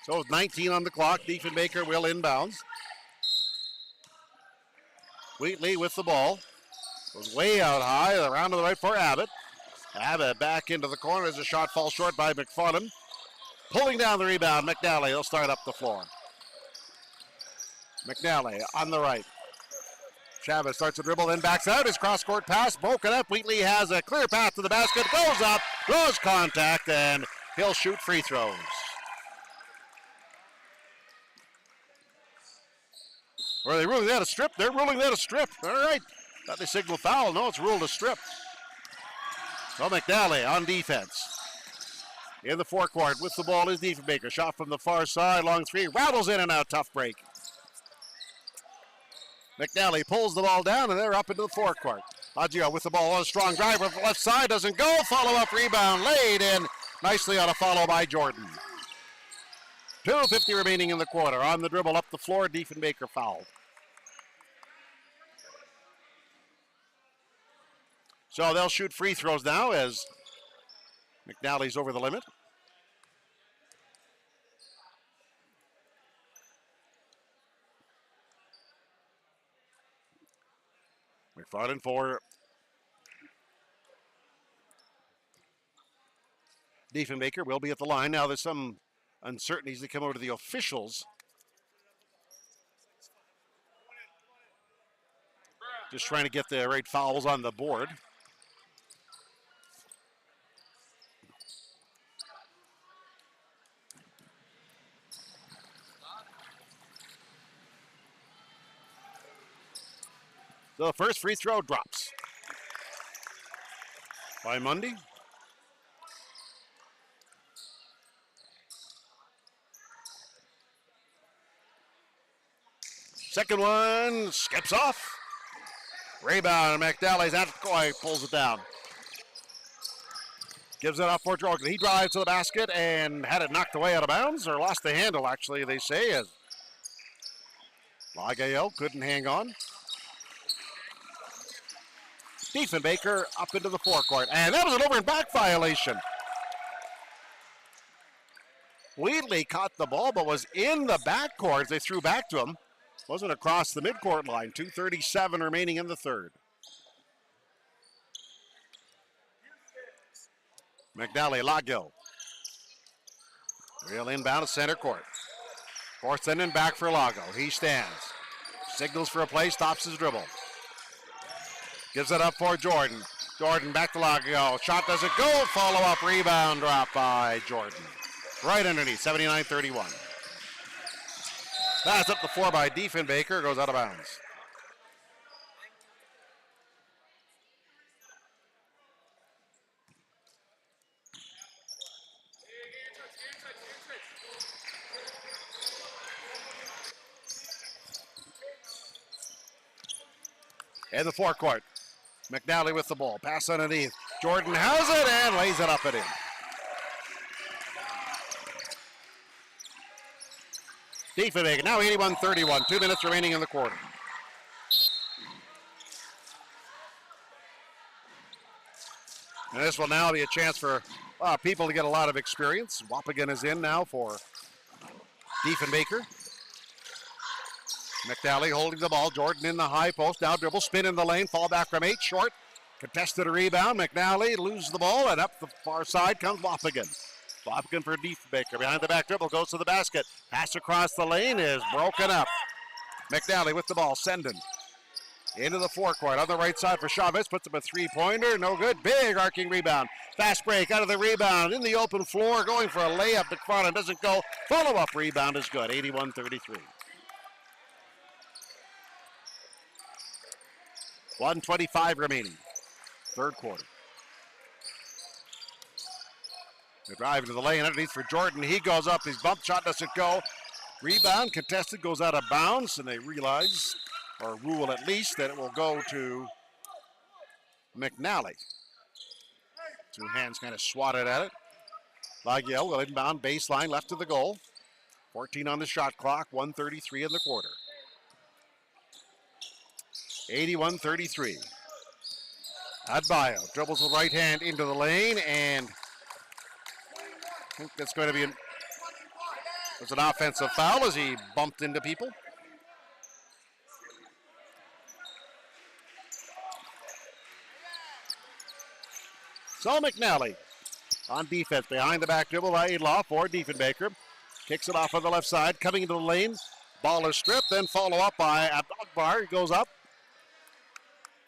So it's 19 on the clock. Diefenbaker will inbounds. Wheatley with the ball. Goes way out high, around to the right for Abbott. Abbott back into the corner as a shot falls short by McFarland. Pulling down the rebound, McNally. They'll start up the floor. McNally on the right. Chavez starts to dribble, then backs out. His cross-court pass broken up. Wheatley has a clear path to the basket. Goes up, draws contact, and he'll shoot free throws. Are they ruling that a strip? They're ruling that a strip. All right. Thought they signaled foul. No, it's ruled a strip. So McNally on defense. In the forecourt with the ball is Diefenbaker. Shot from the far side, long three, rattles in and out, tough break. McNally pulls the ball down and they're up into the forecourt. Aggio with the ball on a strong drive from the left side, doesn't go. Follow-up rebound laid in nicely on a follow by Jordan. 2:50 remaining in the quarter. On the dribble up the floor, Diefenbaker fouled. So they'll shoot free throws now as McNally's over the limit. McFarland for Diefenbaker will be at the line. Now there's some uncertainties that come over to the officials. Just trying to get the right fouls on the board. So the first free throw drops by Mundy. Second one skips off. Rebound, McNally's at the goal, pulls it down. Gives it up for Jordan. He drives to the basket and had it knocked away out of bounds, or lost the handle, actually, they say. As Lagayo couldn't hang on. Diefenbaker up into the forecourt. And that was an over and back violation. Wheatley caught the ball, but was in the backcourt. They threw back to him. Wasn't across the midcourt line. 2:37 remaining in the third. McNally, Lagill. Real inbound to center court. Forced in and back for Lago. He stands. Signals for a play, stops his dribble. Gives it up for Jordan. Jordan back to Lago. Shot doesn't go. Follow-up rebound drop by Jordan. Right underneath, 79-31. That's up the floor by Diefenbaker. Goes out of bounds. In the forecourt. McNally with the ball. Pass underneath. Jordan has it and lays it up and in. Diefenbaker now 81-31. 2 minutes remaining in the quarter. And this will now be a chance for people to get a lot of experience. Wappigan is in now for Diefenbaker. McNally holding the ball. Jordan in the high post. Now dribble, spin in the lane. Fall back from 8. Short. Contested a rebound. McNally loses the ball, and up the far side comes Wappigan. Wappigan for Diefenbaker. Behind the back dribble. Goes to the basket. Pass across the lane is broken up. McNally with the ball. Sendin. Into the forecourt. On the right side for Chavez. Puts up a three-pointer. No good. Big arcing rebound. Fast break out of the rebound. In the open floor. Going for a layup. McFarland doesn't go. Follow-up rebound is good. 81-33. 1:25 remaining. Third quarter. They drive into the lane underneath for Jordan. He goes up. His bump shot doesn't go. Rebound contested, goes out of bounds, and they realize, or rule at least, that it will go to McNally. Two hands kind of swatted at it. Lagiel will inbound baseline left of the goal. 14 on the shot clock. 1:33 in the quarter. 81-33. Adbayo dribbles with right hand into the lane, and I think that's going to be an offensive foul as he bumped into people. So McNally on defense behind the back dribble by Adlaw for Diefenbaker. Kicks it off on the left side, coming into the lane. Ball is stripped, then follow up by Abdogbar. He goes up.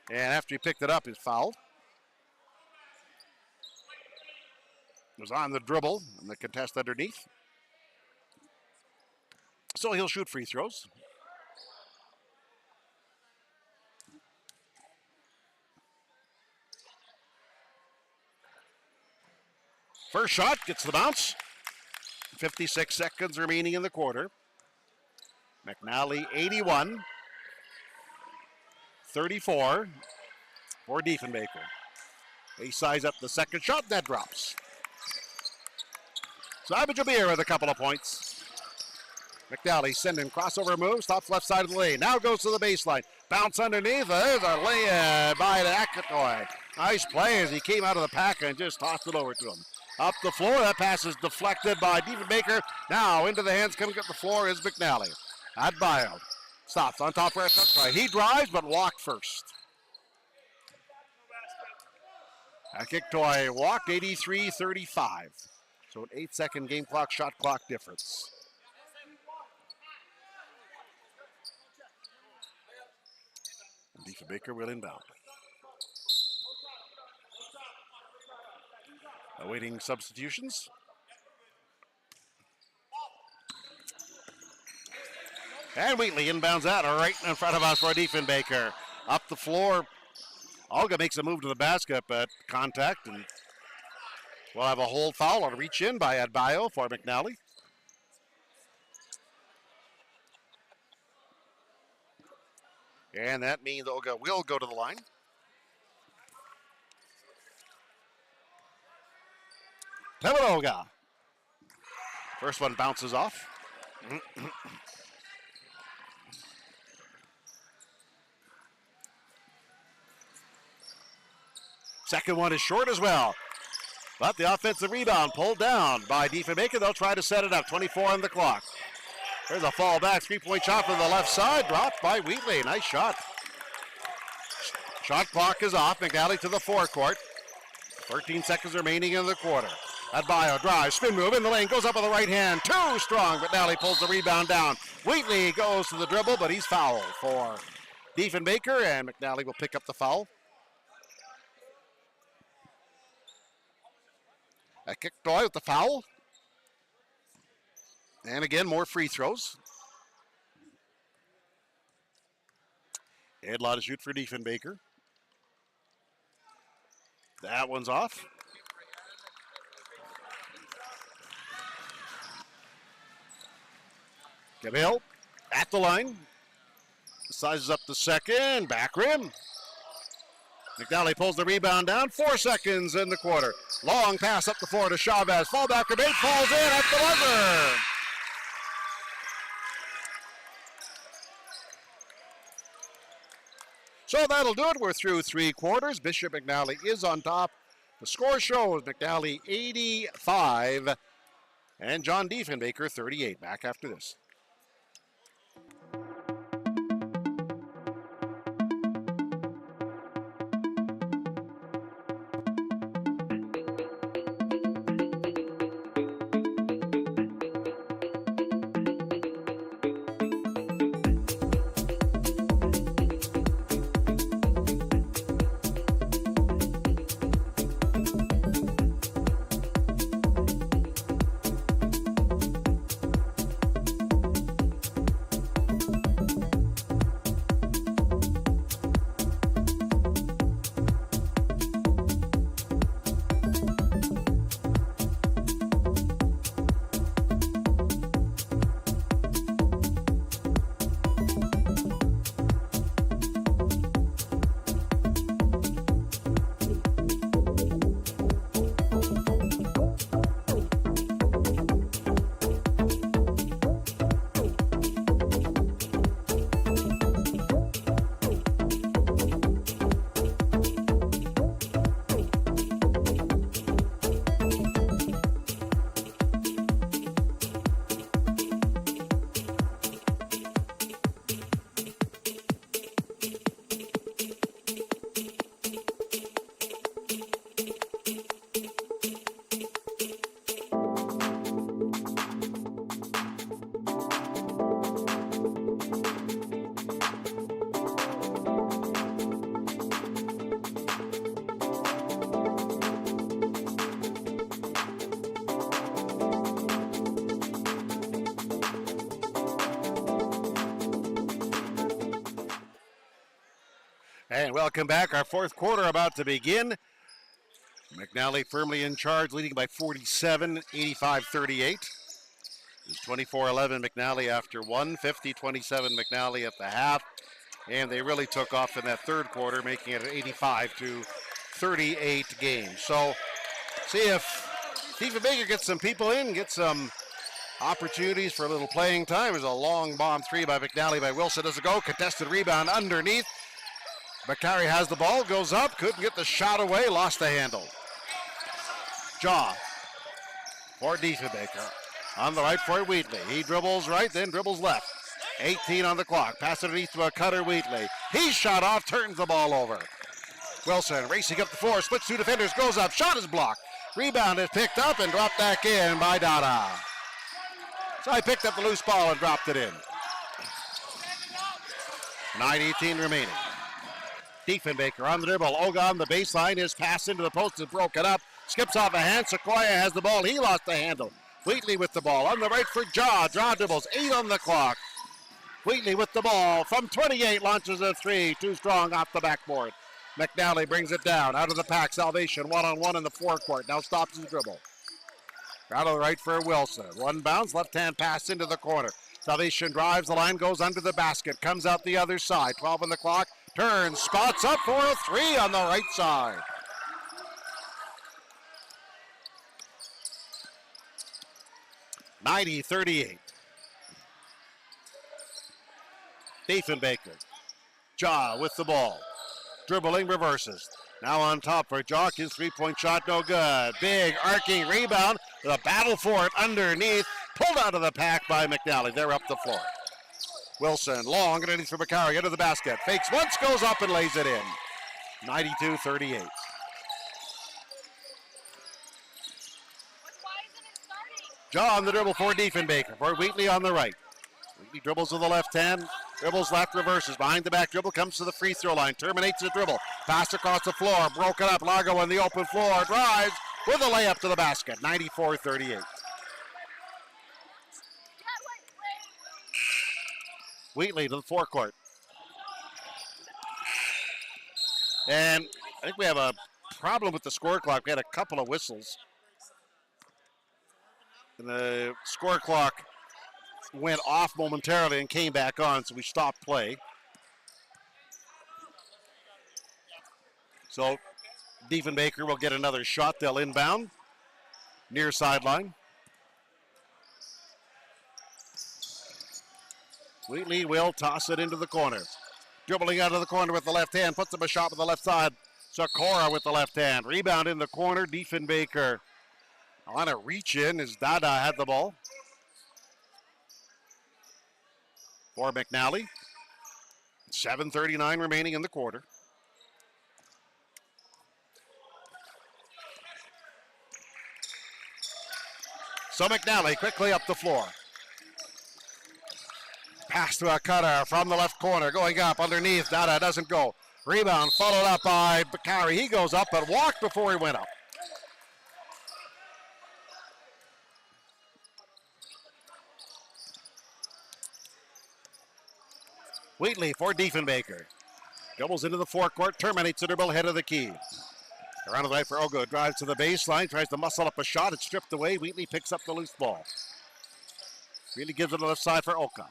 And after he picked it up, he's fouled. Was on the dribble and the contest underneath. So he'll shoot free throws. First shot gets the bounce. 56 seconds remaining in the quarter. McNally 81. 34 for Diefenbaker. They size up the second shot, that drops. Savage Abir with a couple of points. McNally sending crossover moves, stops left side of the lane. Now goes to the baseline. Bounce underneath. There's a lay by the Akatoy. Nice play as he came out of the pack and just tossed it over to him. Up the floor, that pass is deflected by Diefenbaker. Now into the hands coming up the floor is McNally. Adbio stops on top right. He drives but walked first. Akitoy walked 83-35. So an 8-second game clock, shot clock difference. Diefenbaker will inbound. Awaiting substitutions. And Wheatley inbounds that right in front of us for Diefenbaker. Up the floor. Olga makes a move to the basket, but contact, and we'll have a hold foul on a reach in by Adbio for McNally. And that means Olga will go to the line. Olga. First one bounces off. Second one is short as well. But the offensive rebound pulled down by Diefenbaker. They'll try to set it up. 24 on the clock. There's a fallback three-point shot from the left side. Dropped by Wheatley. Nice shot. Shot clock is off. McNally to the forecourt. 13 seconds remaining in the quarter. Adbio drives, spin move in the lane, goes up with the right hand. Too strong. McNally pulls the rebound down. Wheatley goes to the dribble, but he's fouled for Diefenbaker, and McNally will pick up the foul. Akitoy with the foul. And again, more free throws. Edlaw to shoot for Diefenbaker. That one's off. Gabriel at the line. Sizes up the second. Back rim. McNally pulls the rebound down. 4 seconds in the quarter. Long pass up the floor to Chavez. Fallback debate. Falls in at the buzzer. So that'll do it. We're through 3 quarters. Bishop McNally is on top. The score shows McNally 85 and John Diefenbaker 38. Back after this. And welcome back. Our fourth quarter about to begin. McNally firmly in charge, leading by 47, 85-38. It's 24-11 McNally after one, 50-27 McNally at the half. And they really took off in that third quarter, making it an 85-38 game. So see if Stephen Baker gets some people in, gets some opportunities for a little playing time. There's a long bomb three by McNally by Wilson. Does it go? Contested rebound underneath. Bakari has the ball, goes up, couldn't get the shot away, lost the handle. Jaw for Diefenbaker. On the right for Wheatley. He dribbles right, then dribbles left. 18 on the clock. Pass it underneath to a cutter Wheatley. He shot off, turns the ball over. Wilson racing up the floor, splits two defenders, goes up, shot is blocked. Rebound is picked up and dropped back in by Dada. So he picked up the loose ball and dropped it in. 9:18 remaining. Diefenbaker on the dribble. Oga on the baseline. His pass into the post is broken up. Skips off a hand. Sequoia has the ball. He lost the handle. Wheatley with the ball. On the right for Jaw. Jaw dribbles. 8 on the clock. Wheatley with the ball. From 28 launches a three. Too strong off the backboard. McNally brings it down. Out of the pack. Salvation. One-on-one in the forecourt. Now stops his dribble. Out of the right for Wilson. One bounce. Left-hand pass into the corner. Salvation drives. The line goes under the basket. Comes out the other side. 12 on the clock. Turns. Spots up for a three on the right side. (90-38). Diefenbaker. Jaw with the ball. Dribbling, reverses. Now on top for Jock. His three-point shot, no good. Big arcing rebound. The battle for it underneath. Pulled out of the pack by McNally. They're up the floor. Wilson, long underneath for Bakari. Into the basket. Fakes once, goes up and lays it in. 92-38. Jaw on the dribble for Diefenbaker. For Wheatley on the right. Wheatley dribbles to the left hand. Dribbles left, reverses. Behind the back dribble, comes to the free throw line. Terminates the dribble. Pass across the floor. Broken up. Largo on the open floor. Drives with a layup to the basket. 94-38. Wheatley to the forecourt. And I think we have a problem with the score clock. We had a couple of whistles. And the score clock went off momentarily and came back on, so we stopped play. So Diefenbaker will get another shot. They'll inbound. Near sideline. Wheatley will toss it into the corner. Dribbling out of the corner with the left hand. Puts up a shot with the left side. Sakura with the left hand. Rebound in the corner. Diefenbaker on a reach in as Dada had the ball. For McNally. 7:39 remaining in the quarter. So McNally quickly up the floor. Pass to a cutter from the left corner. Going up underneath. Dada doesn't go. Rebound followed up by Bakari. He goes up but walked before he went up. Wheatley for Diefenbaker. Doubles into the forecourt. Terminates the dribble. Head of the key. Around the right for Ogo. Drives to the baseline. Tries to muscle up a shot. It's stripped away. Wheatley picks up the loose ball. Really gives it to the left side for Oka.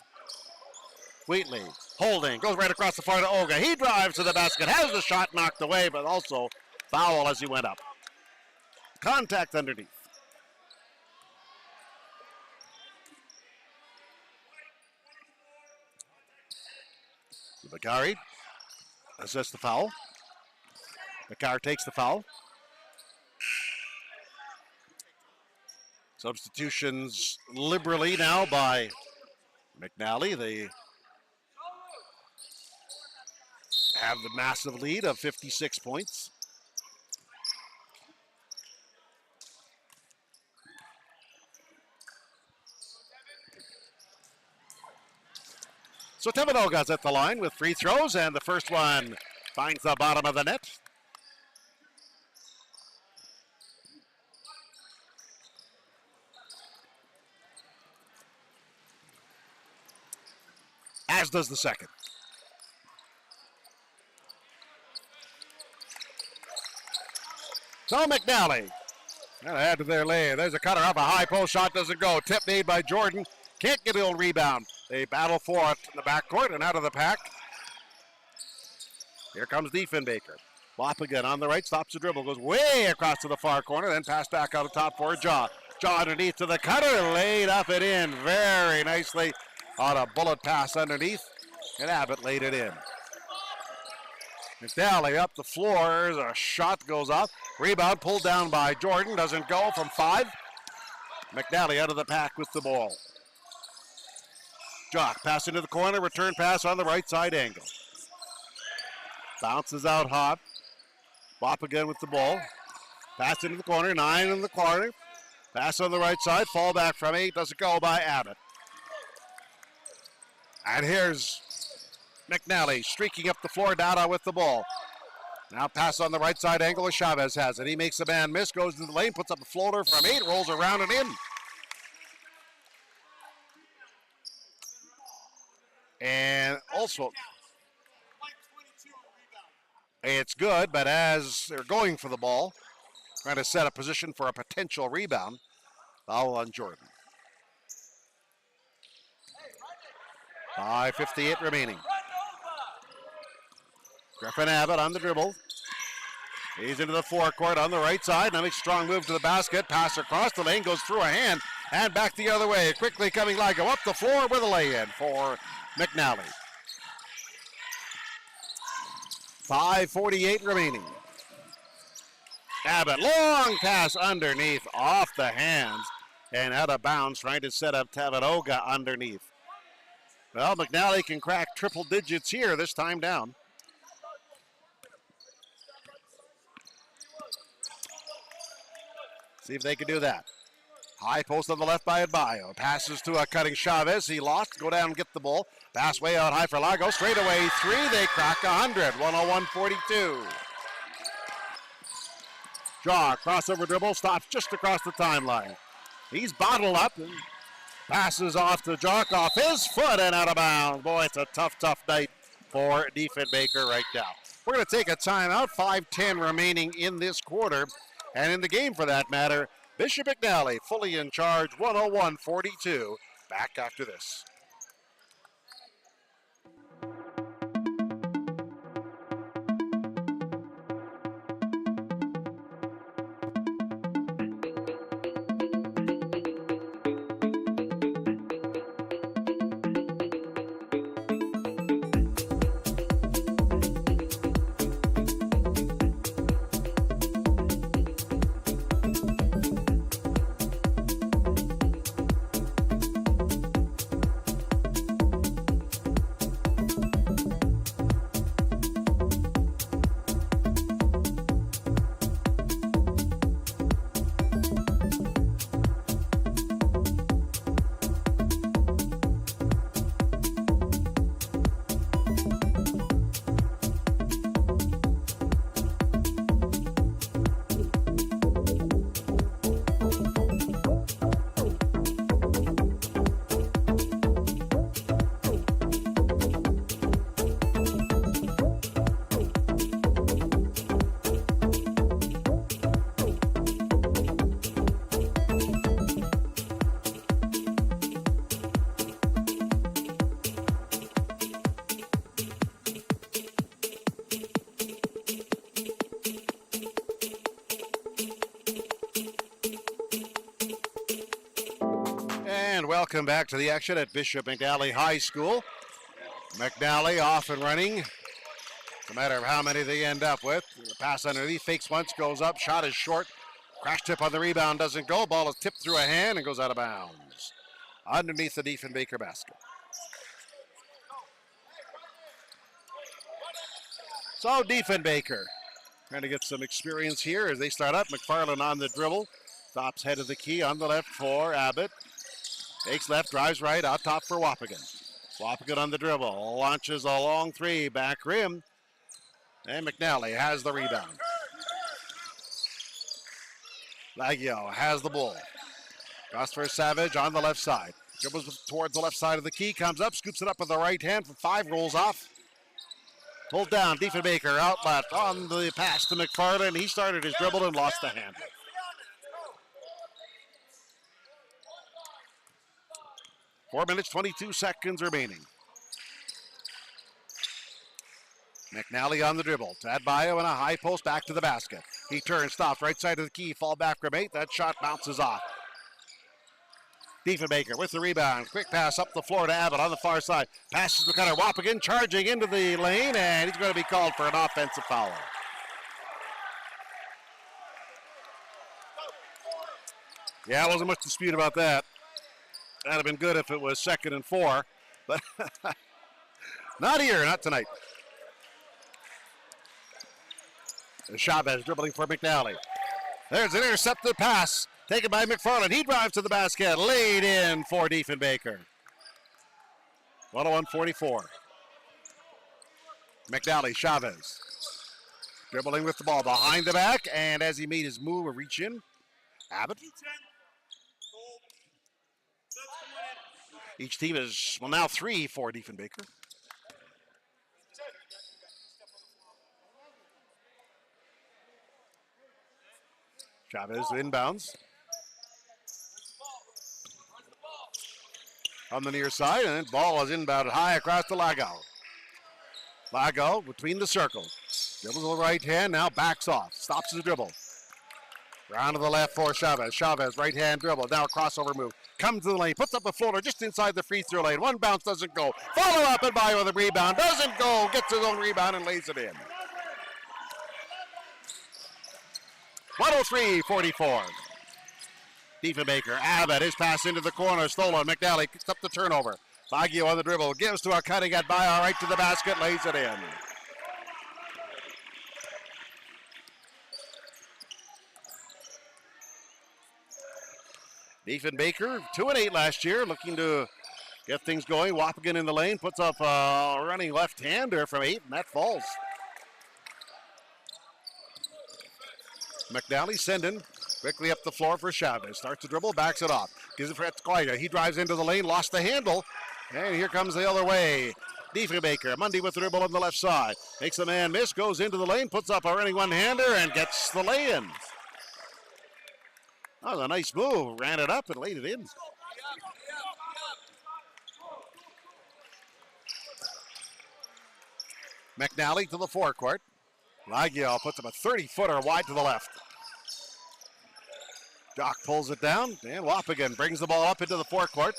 Wheatley holding. Goes right across the floor to Oga. He drives to the basket. Has the shot knocked away, but also foul as he went up. Contact underneath. Bakari assists the foul. Bakari takes the foul. Substitutions liberally now by McNally. They have the massive lead of 56 points. So Tevanoga's at the line with free throws, and the first one finds the bottom of the net. As does the second. So McNally. And add to their lane. There's a cutter off a high post shot. Doesn't go. Tip made by Jordan. Can't get a rebound. They battle for it in the backcourt and out of the pack. Here comes Diefenbaker. Bop again on the right. Stops the dribble. Goes way across to the far corner. Then pass back out of top for Jaw. Jaw underneath to the cutter. Laid up and in very nicely on a bullet pass underneath. And Abbott laid it in. McNally up the floor. A shot goes up. Rebound pulled down by Jordan. Doesn't go from 5. McNally out of the pack with the ball. Jock pass into the corner. Return pass on the right side angle. Bounces out hot. Bop again with the ball. Pass into the corner. 9 in the corner. Pass on the right side. Fall back from 8. Doesn't go by Abbott. And here's McNally streaking up the floor. Dada with the ball. Now pass on the right side angle as Chavez has it. He makes a man miss. Goes to the lane. Puts up a floater from 8. Rolls around and in. And also, it's good, but as they're going for the ball, trying to set a position for a potential rebound, foul on Jordan. 5:58 remaining. Griffin Abbott on the dribble. He's into the forecourt on the right side. Now makes a strong move to the basket. Pass across the lane, goes through a hand, and back the other way. Quickly coming Ligo up the floor with a lay-in for McNally. 5:48 remaining. Abbott, long pass underneath, off the hands, and out of bounds, trying to set up Tavanoga underneath. Well, McNally can crack triple digits here, this time down. See if they can do that. High post on the left by Adbayo. Passes to a cutting Chavez. He lost. Go down and get the ball. Pass way out high for Lago. Straight away 3. They crack 100. 101-42. Jaw, crossover dribble. Stops just across the timeline. He's bottled up and passes off to Jock off his foot and out of bounds. Boy, it's a tough night for Diefenbaker right now. We're going to take a timeout. 5:10 remaining in this quarter. And in the game, for that matter, Bishop McNally fully in charge, 101-42. Back after this. Welcome back to the action at Bishop McNally High School. McNally off and running. No matter how many they end up with. The pass underneath, fakes once, goes up, shot is short. Crash tip on the rebound, doesn't go. Ball is tipped through a hand and goes out of bounds. Underneath the Diefenbaker basket. So Diefenbaker trying to get some experience here as they start up. McFarland on the dribble. Stops head of the key on the left for Abbott. Takes left, drives right, out top for Wapigan. Wapigan on the dribble, launches a long 3, back rim. And McNally has the rebound. Laggio has the ball. Goes for Savage on the left side. Dribbles towards the left side of the key, comes up, scoops it up with the right hand for 5, rolls off. Pulled down, Diefenbaker outlet on the pass to McFarland. He started his dribble and lost the handle. 4 minutes, 22 seconds remaining. McNally on the dribble. To Adbayo and a high post back to the basket. He turns, stops, right side of the key, fall back from 8. That shot bounces off. Diefenbaker with the rebound. Quick pass up the floor to Abbott on the far side. Passes to Cutter. Wappigan charging into the lane, and he's going to be called for an offensive foul. Yeah, wasn't much dispute about that. That'd have been good if it was 2nd and 4, but not here, not tonight. Chavez dribbling for McNally. There's an intercepted pass taken by McFarland. He drives to the basket, laid in for Diefenbaker. 101-44. McNally, Chavez. Dribbling with the ball behind the back, and as he made his move, a reach in. Abbott. Each team is, well, now 3 for Diefenbaker. Chavez inbounds. On the near side, and the ball is inbounded high across to Lago. Lago between the circles. Dribbles to the right hand, now backs off. Stops his dribble. Round to the left for Chavez. Chavez, right hand dribble. Now a crossover move. Comes to the lane, puts up a floater just inside the free throw lane. One bounce doesn't go. Follow up and by with a rebound. Doesn't go. Gets his own rebound and lays it in. 103-44. Diefenbaker, Abbott, his pass into the corner, stolen. McNally picks up the turnover. Baggio on the dribble, gives to a cutting at Bayer, right to the basket, lays it in. Diefenbaker, 2-8 last year, looking to get things going. Wappigan in the lane, puts up a running left-hander from 8, and that falls. McNally sending quickly up the floor for Chavez. Starts to dribble, backs it off. Gives it for Etskoya. He drives into the lane, lost the handle. And here comes the other way. Diefenbaker, Mundy with the dribble on the left side. Makes the man miss, goes into the lane, puts up a running one-hander, and gets the lay-in. That was a nice move. Ran it up and laid it in. McNally to the forecourt. Lagiel puts up a 30-footer wide to the left. Jock pulls it down, and Wappigan brings the ball up into the forecourt.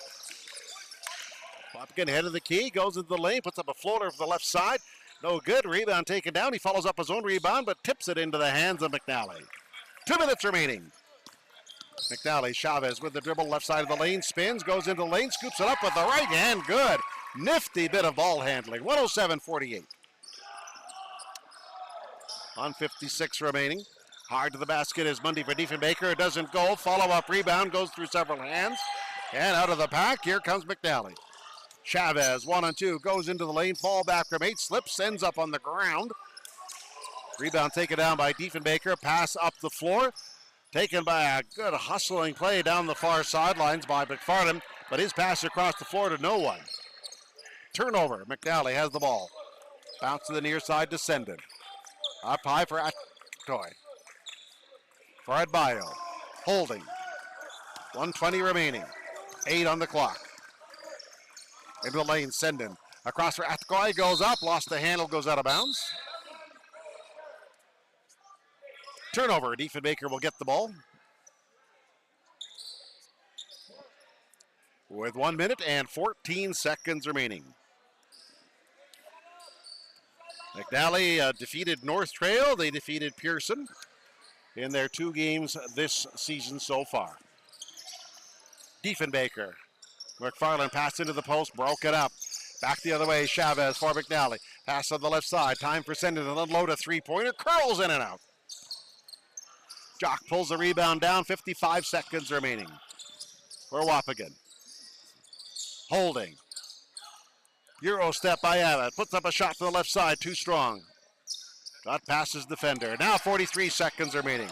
Wappigan head of the key, goes into the lane, puts up a floater for the left side. No good. Rebound taken down. He follows up his own rebound, but tips it into the hands of McNally. 2 minutes remaining. McNally, Chavez with the dribble, left side of the lane, spins, goes into the lane, scoops it up with the right hand. Good. Nifty bit of ball handling. 107-48. 1:56 remaining. Hard to the basket is Mundy for Diefenbaker. It doesn't go. Follow-up rebound goes through several hands. And out of the pack, here comes McNally. Chavez, 1-2, goes into the lane, fall back from 8, slips, ends up on the ground. Rebound taken down by Diefenbaker. Pass up the floor. Taken by a good hustling play down the far sidelines by McFarland, but his pass across the floor to no one. Turnover. McNally has the ball. Bounce to the near side, descended. Up high for Atoy. For Adbayo. Holding. 1:20 remaining. 8 on the clock. Into the lane, Sendin. Across for Atoy, goes up, lost the handle, goes out of bounds. Turnover. Diefenbaker will get the ball. With 1 minute and 14 seconds remaining. McNally defeated North Trail. They defeated Pearson in their 2 games this season so far. Diefenbaker. McFarland passed into the post, broke it up. Back the other way, Chavez for McNally. Pass on the left side. Time for Sendin to unload a three-pointer. Curls in and out. Jock pulls the rebound down. 55 seconds remaining for Wappigan. Holding. Euro step by Abbott. Puts up a shot to the left side. Too strong. Got past his defender. Now 43 seconds remaining.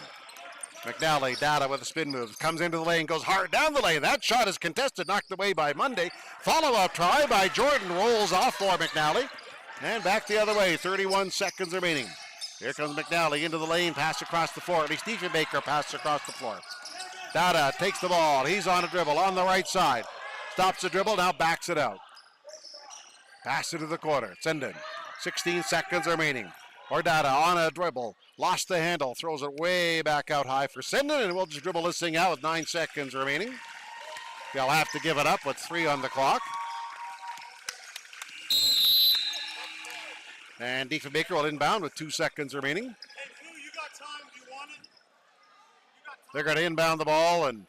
McNally, Data with a spin move. Comes into the lane, goes hard down the lane. That shot is contested, knocked away by Mundy. Follow-up try by Jordan. Rolls off for McNally. And back the other way, 31 seconds remaining. Here comes McNally into the lane, pass across the floor. At least Diefenbaker pass across the floor. Dada takes the ball. He's on a dribble on the right side. Stops the dribble, now backs it out. Pass into the corner. Senden. 16 seconds remaining. Dada on a dribble. Lost the handle. Throws it way back out high for Senden, and we'll just dribble this thing out with 9 seconds remaining. They'll have to give it up with 3 on the clock. And Diefenbaker will inbound with 2 seconds remaining. Hey, Fu, you got time. Do you want it? They're going to inbound the ball, and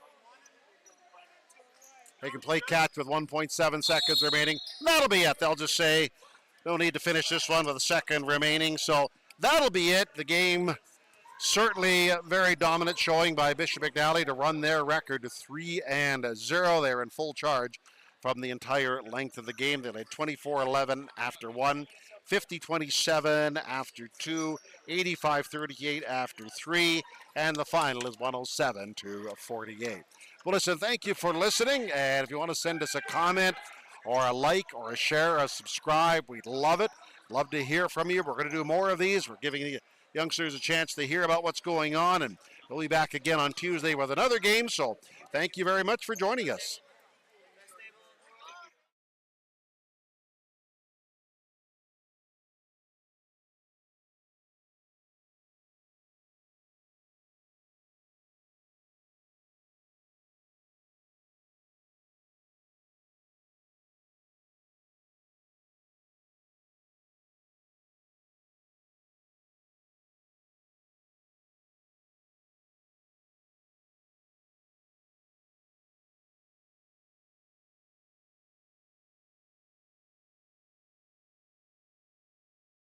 they can play catch with 1.7 seconds remaining. That'll be it. They'll just say, no need to finish this one with a second remaining. So that'll be it. The game, certainly a very dominant showing by Bishop McNally to run their record to 3-0. They're in full charge from the entire length of the game. They led 24-11 after 1. 50-27 after 2, 85-38 after 3, and the final is 107-48. Well, listen, thank you for listening, and if you want to send us a comment or a like or a share or a subscribe, we'd love it. Love to hear from you. We're going to do more of these. We're giving the youngsters a chance to hear about what's going on, and we'll be back again on Tuesday with another game, so thank you very much for joining us.